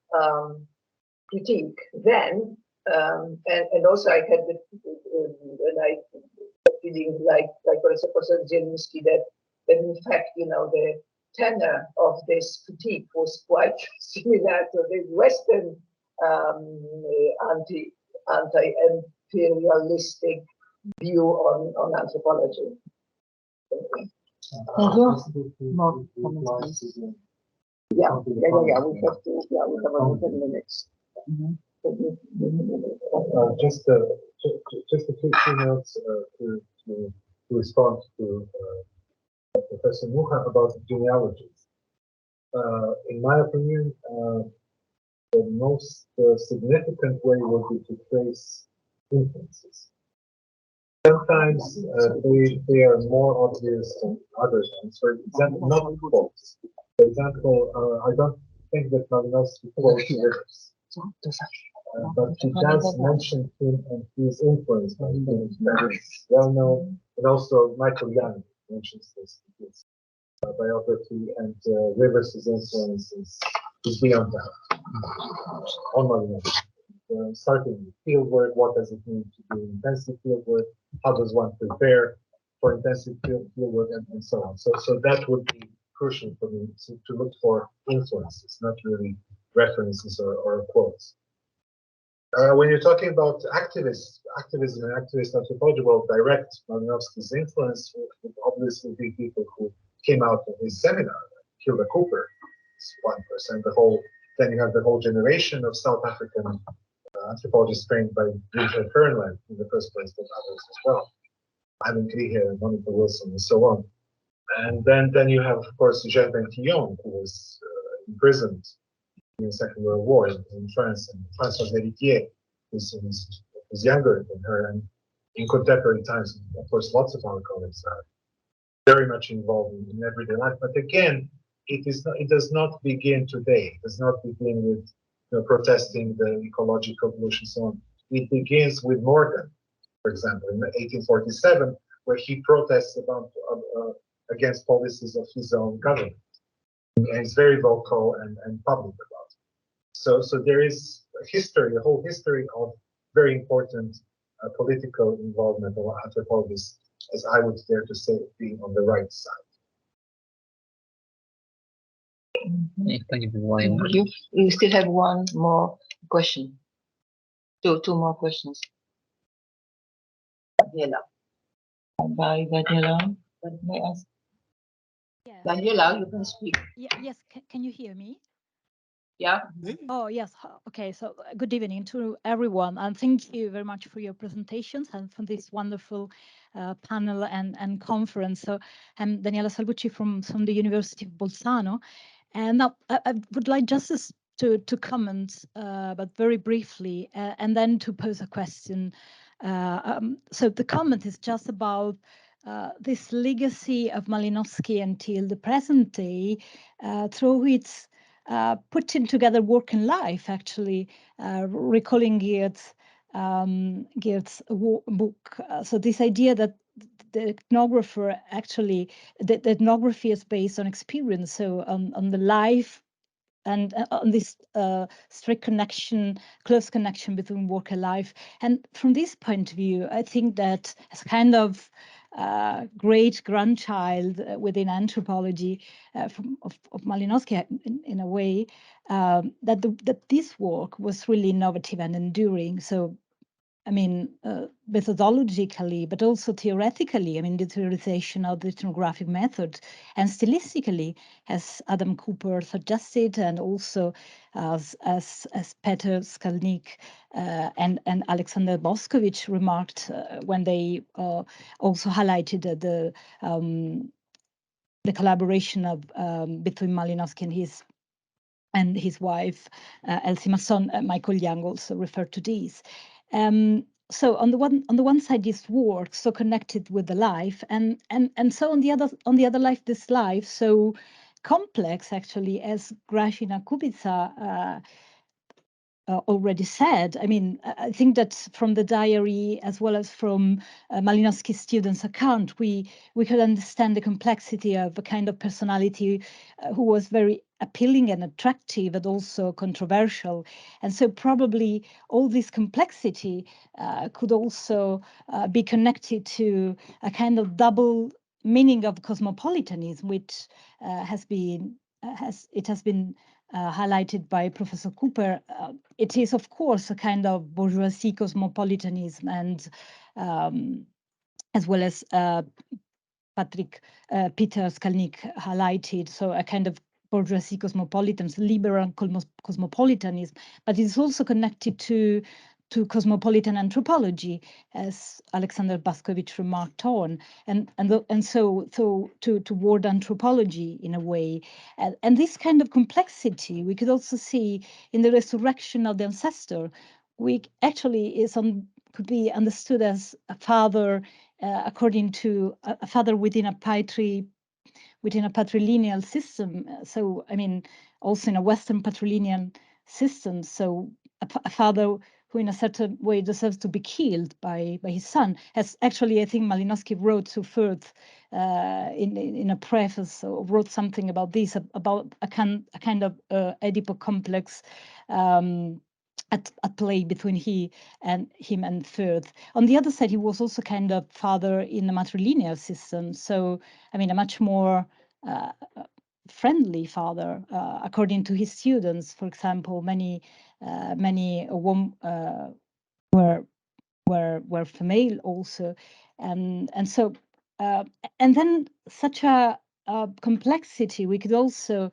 critique then, and also I had when I feeling like Professor Zieliński that in fact, you know, the tenor of this critique was quite similar to the Western anti-imperialistic view on anthropology. Thank you. More comments, please. Yeah. We have about 10 minutes. Just a few notes to respond to Professor Mucha about genealogies. In my opinion, the most significant way would be to trace influences. Sometimes they are more obvious than other times. For example, not quotes. For example, I don't think that Malinowski quotes rivers. But he does mention him and his influence by him. That is well known. And also Michael Young mentions this in his biography, and Rivers' influence is beyond doubt on Malinowski. Starting with fieldwork, what does it mean to do intensive fieldwork? How does one prepare for intensive fieldwork, and so on. So that would be crucial for me to look for influences, not really references or quotes. When you're talking about activism and activist anthropology, well, direct Malinowski's influence would obviously be people who came out of his seminar, like Hilda Cooper is one person. Then you have the whole generation of South African anthropologists trained by Richard Fernland in the first place, but others as well. Ivan Krihe, Monica Wilson, and so on. And then you have, of course, Germain Tillon, who was imprisoned in the Second World War in France, and François Héritier, who was younger than her, and in contemporary times, of course, lots of our colleagues are very much involved in everyday life. But again, it does not begin today. It does not begin with protesting the ecological pollution and so on. It begins with Morgan, for example, in 1847, where he protests against policies of his own government. And he's very vocal and public about it. So there is a whole history of very important political involvement of anthropologists, as I would dare to say, being on the right side. Thank you. You still have one more question. Two more questions. Daniela. Bye, Daniela. May I ask? Yes. Daniela, you can speak. Yes, can you hear me? Yeah. Oh, yes. Okay, so good evening to everyone, and thank you very much for your presentations and for this wonderful panel and conference. So I'm Daniela Salvucci from the University of Bolzano, and now I would like just to comment, but very briefly, and then to pose a question. So the comment is just about this legacy of Malinowski until the present day, through its putting together work and life, actually, recalling Geert's book. So this idea that the ethnographer actually, the ethnography is based on experience, so on the life and on this strict connection, close connection between work and life. And from this point of view, I think that as kind of great grandchild within anthropology of Malinowski, in a way, that this work was really innovative and enduring. So, I mean, methodologically, but also theoretically, I mean, the theorization of the ethnographic method, and stylistically, as Adam Cooper suggested, and also as Petr Skalník and Aleksandar Bošković remarked when they also highlighted the collaboration of between Malinowski and his wife, Elsie Masson. Michael Young also referred to these. So on the one side, this work so connected with the life, and so on the other life, this life so complex actually, as Grażyna Kubica already said. I mean, I think that from the diary as well as from Malinowski's students' account, we could understand the complexity of a kind of personality who was very appealing and attractive, but also controversial. And so probably all this complexity could also be connected to a kind of double meaning of cosmopolitanism, which has been highlighted by Professor Cooper. It is, of course, a kind of bourgeoisie cosmopolitanism, and as well as Petr Skalník highlighted, so a kind of bourgeoisie cosmopolitanism, liberal cosmopolitanism, but it's also connected to cosmopolitan anthropology, as Aleksandar Bošković remarked on, and so toward anthropology in a way, and this kind of complexity we could also see in the resurrection of the ancestor, which actually could be understood as a father, according to a father within a patrilineal system. So I mean, also in a Western patrilineal system, so a father who in a certain way deserves to be killed by his son. As actually, I think Malinowski wrote to Firth in a preface, or wrote something about this, about a kind of Oedipo complex at play between him and Firth. On the other side, he was also kind of father in a matrilineal system. So, I mean, a much more friendly father, according to his students. For example, many were female also, and so and then such a complexity we could also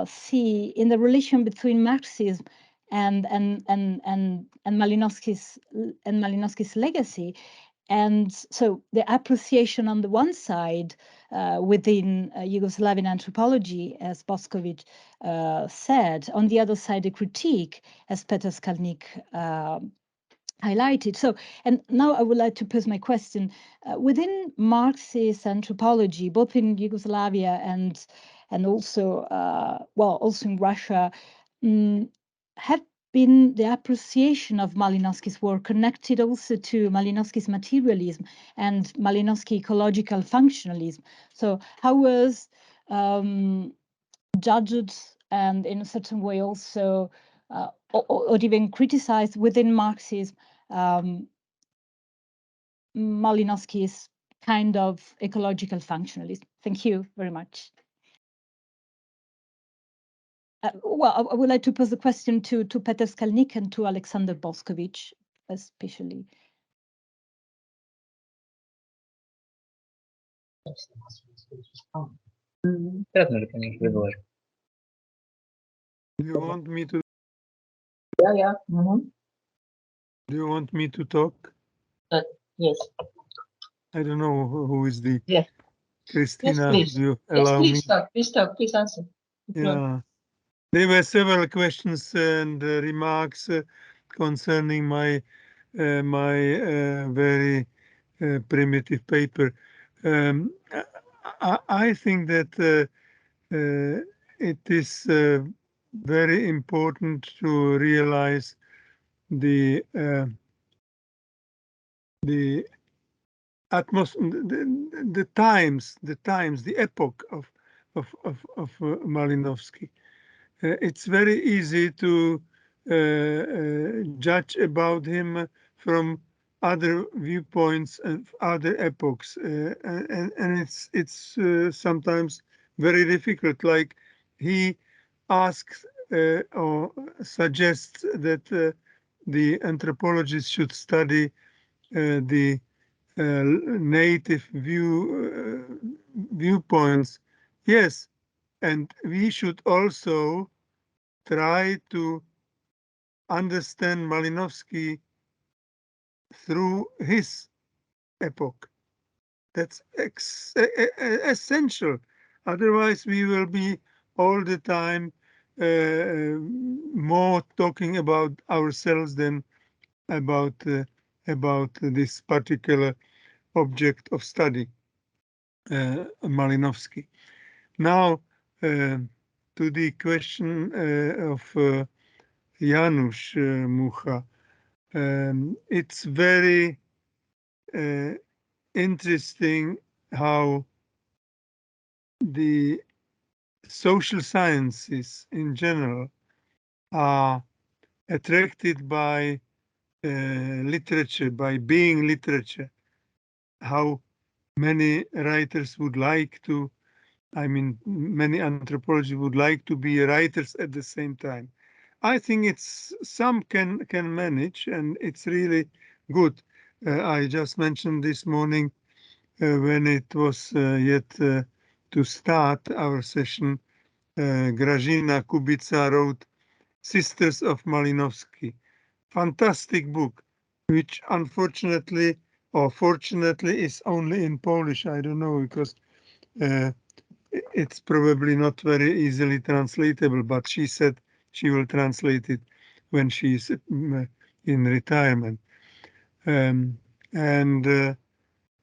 see in the relation between Marxism and Malinowski's legacy. And so the appreciation on the one side within Yugoslavian anthropology, as Bošković said, on the other side, a critique, as Petr Skalník highlighted. So, and now I would like to pose my question. Within Marxist anthropology, both in Yugoslavia and also, also in Russia, have been the appreciation of Malinowski's work connected also to Malinowski's materialism and Malinowski ecological functionalism. So how was judged and in a certain way also, or even criticized within Marxism, Malinowski's kind of ecological functionalism? Thank you very much. Well, I would like to pose the question to Petr Skalník and to Aleksandar Bošković, especially. Do you want me to? Yeah. Do you want me to talk? Yes. I don't know who is the. Yeah. Krystyna, Yes, please. do you Yes, allow me? please talk, please answer. Yeah. There were several questions and remarks concerning my very primitive paper. I think that it is very important to realize the atmosphere, the times, the epoch of Malinowski. It's very easy to judge about him from other viewpoints and other epochs, and it's sometimes very difficult. Like he asks or suggests that the anthropologists should study the native viewpoints. Yes, and we should also try to understand Malinowski through his epoch. That's essential. Otherwise, we will be all the time more talking about ourselves than about this particular object of study, Malinowski. Now, to the question of Janusz Mucha. It's very interesting how the social sciences in general are attracted by literature, by being literature. How many writers would like to, I mean, many anthropologists would like to be writers at the same time. I think it's some can manage, and it's really good. I just mentioned this morning when it was yet to start our session, Grażyna Kubica wrote Sisters of Malinowski. Fantastic book, which unfortunately or fortunately is only in Polish. I don't know, because it's probably not very easily translatable, but she said she will translate it when she's in retirement.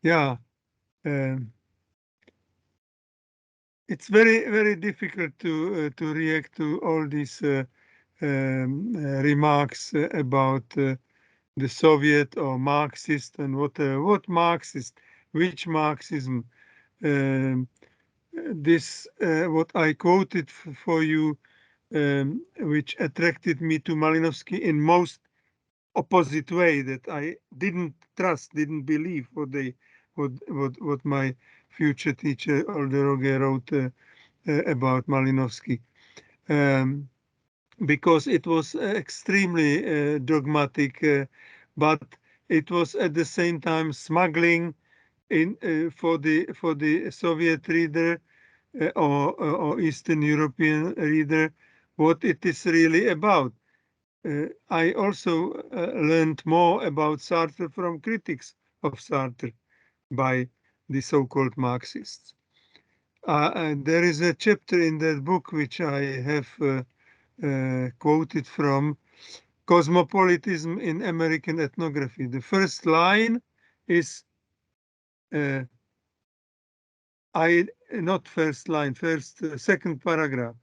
Yeah, it's very difficult to react to all these remarks about the Soviet or Marxist and what Marxist, which Marxism. This what I quoted for you, which attracted me to Malinowski in most opposite way, that I didn't trust, didn't believe what my future teacher Olderoge wrote about Malinowski, because it was extremely dogmatic, but it was at the same time smuggling in for the Soviet reader or Eastern European reader what it is really about. I also learned more about Sartre from critics of Sartre by the so-called Marxists. There is a chapter in that book which I have quoted from, Cosmopolitanism in American Ethnography. The first line is not first line, second paragraph.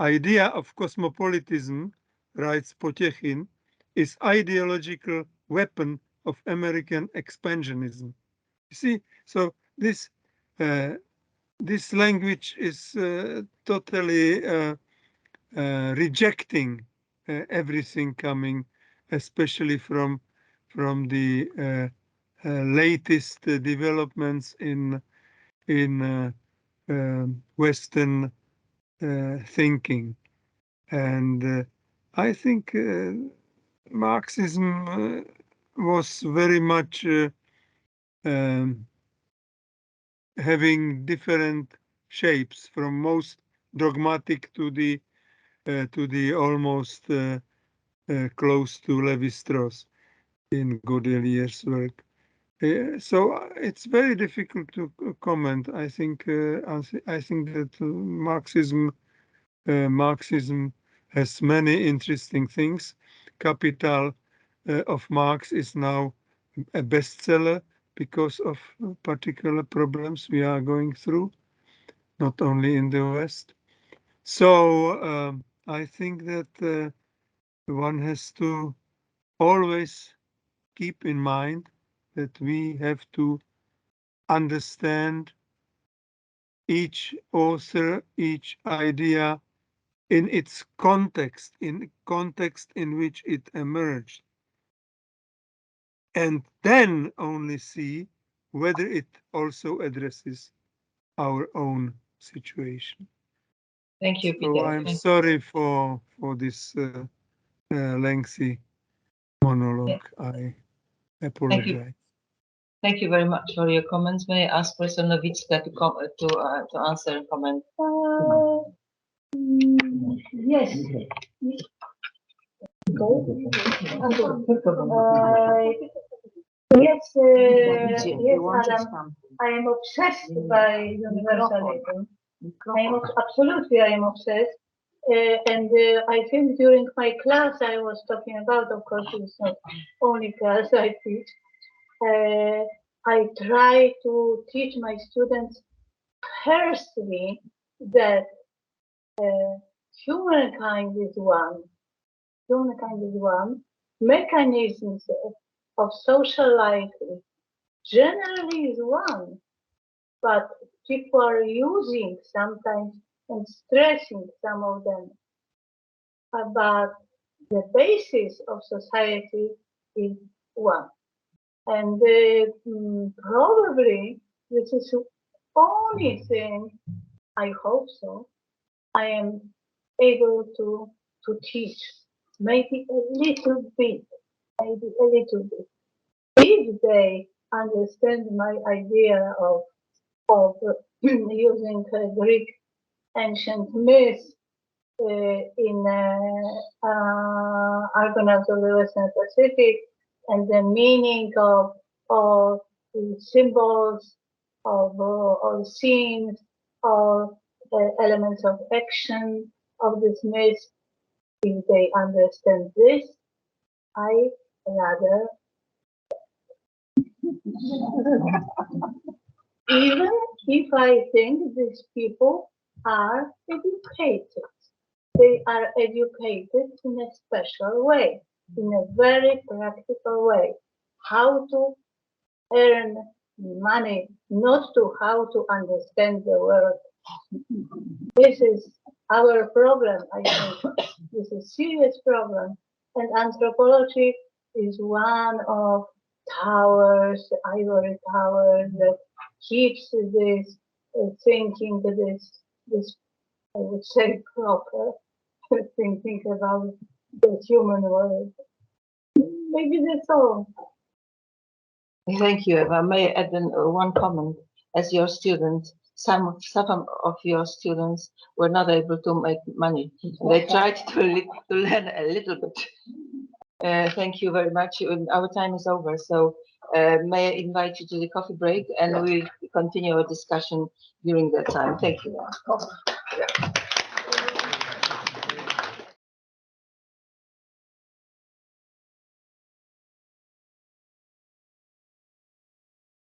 Idea of cosmopolitanism, writes Potechin, is ideological weapon of American expansionism. You see, so this language is totally rejecting everything coming, especially from the latest developments in Western thinking. And I think Marxism was very much having different shapes, from most dogmatic to the almost close to Lévi-Strauss in Godelier's work. So it's very difficult to comment. I think that Marxism has many interesting things. Capital of Marx is now a bestseller because of particular problems we are going through, not only in the West. So I think that one has to always keep in mind that we have to understand each author, each idea in its context, in which it emerged, and then only see whether it also addresses our own situation. Thank you, Peter. So I'm sorry for this lengthy monologue. I apologize. Thank you very much for your comments. May I ask Professor Nowicka to answer and comment? Yes. Yes, Adam. I am obsessed by universalism. I am obsessed. And I think during my class I was talking about, of course, it's not only class I teach. I try to teach my students firstly that humankind is one, humankind is one. Mechanisms of social life generally is one, but people are using sometimes and stressing some of them. But the basis of society is one. And probably this is the only thing, I hope so, I am able to teach. Maybe a little bit, maybe a little bit. If they understand my idea of using Greek ancient myths in Argonauts of the Western Pacific, and the meaning of symbols, of scenes, of elements of action of this myth, if they understand this, I rather even if I think these people are educated. They are educated in a special way, in a very practical way. How to earn money, not to how to understand the world. This is our problem, I think. This is a serious problem. And anthropology is one of towers, the ivory tower that keeps this thinking, this I would say proper thinking about the human world. Maybe that's all. Thank you, Eva. May I add one comment? As your student, some of your students were not able to make money. They tried to learn a little bit. Thank you very much. Our time is over, so may I invite you to the coffee break, and we'll continue our discussion during that time. Thank you.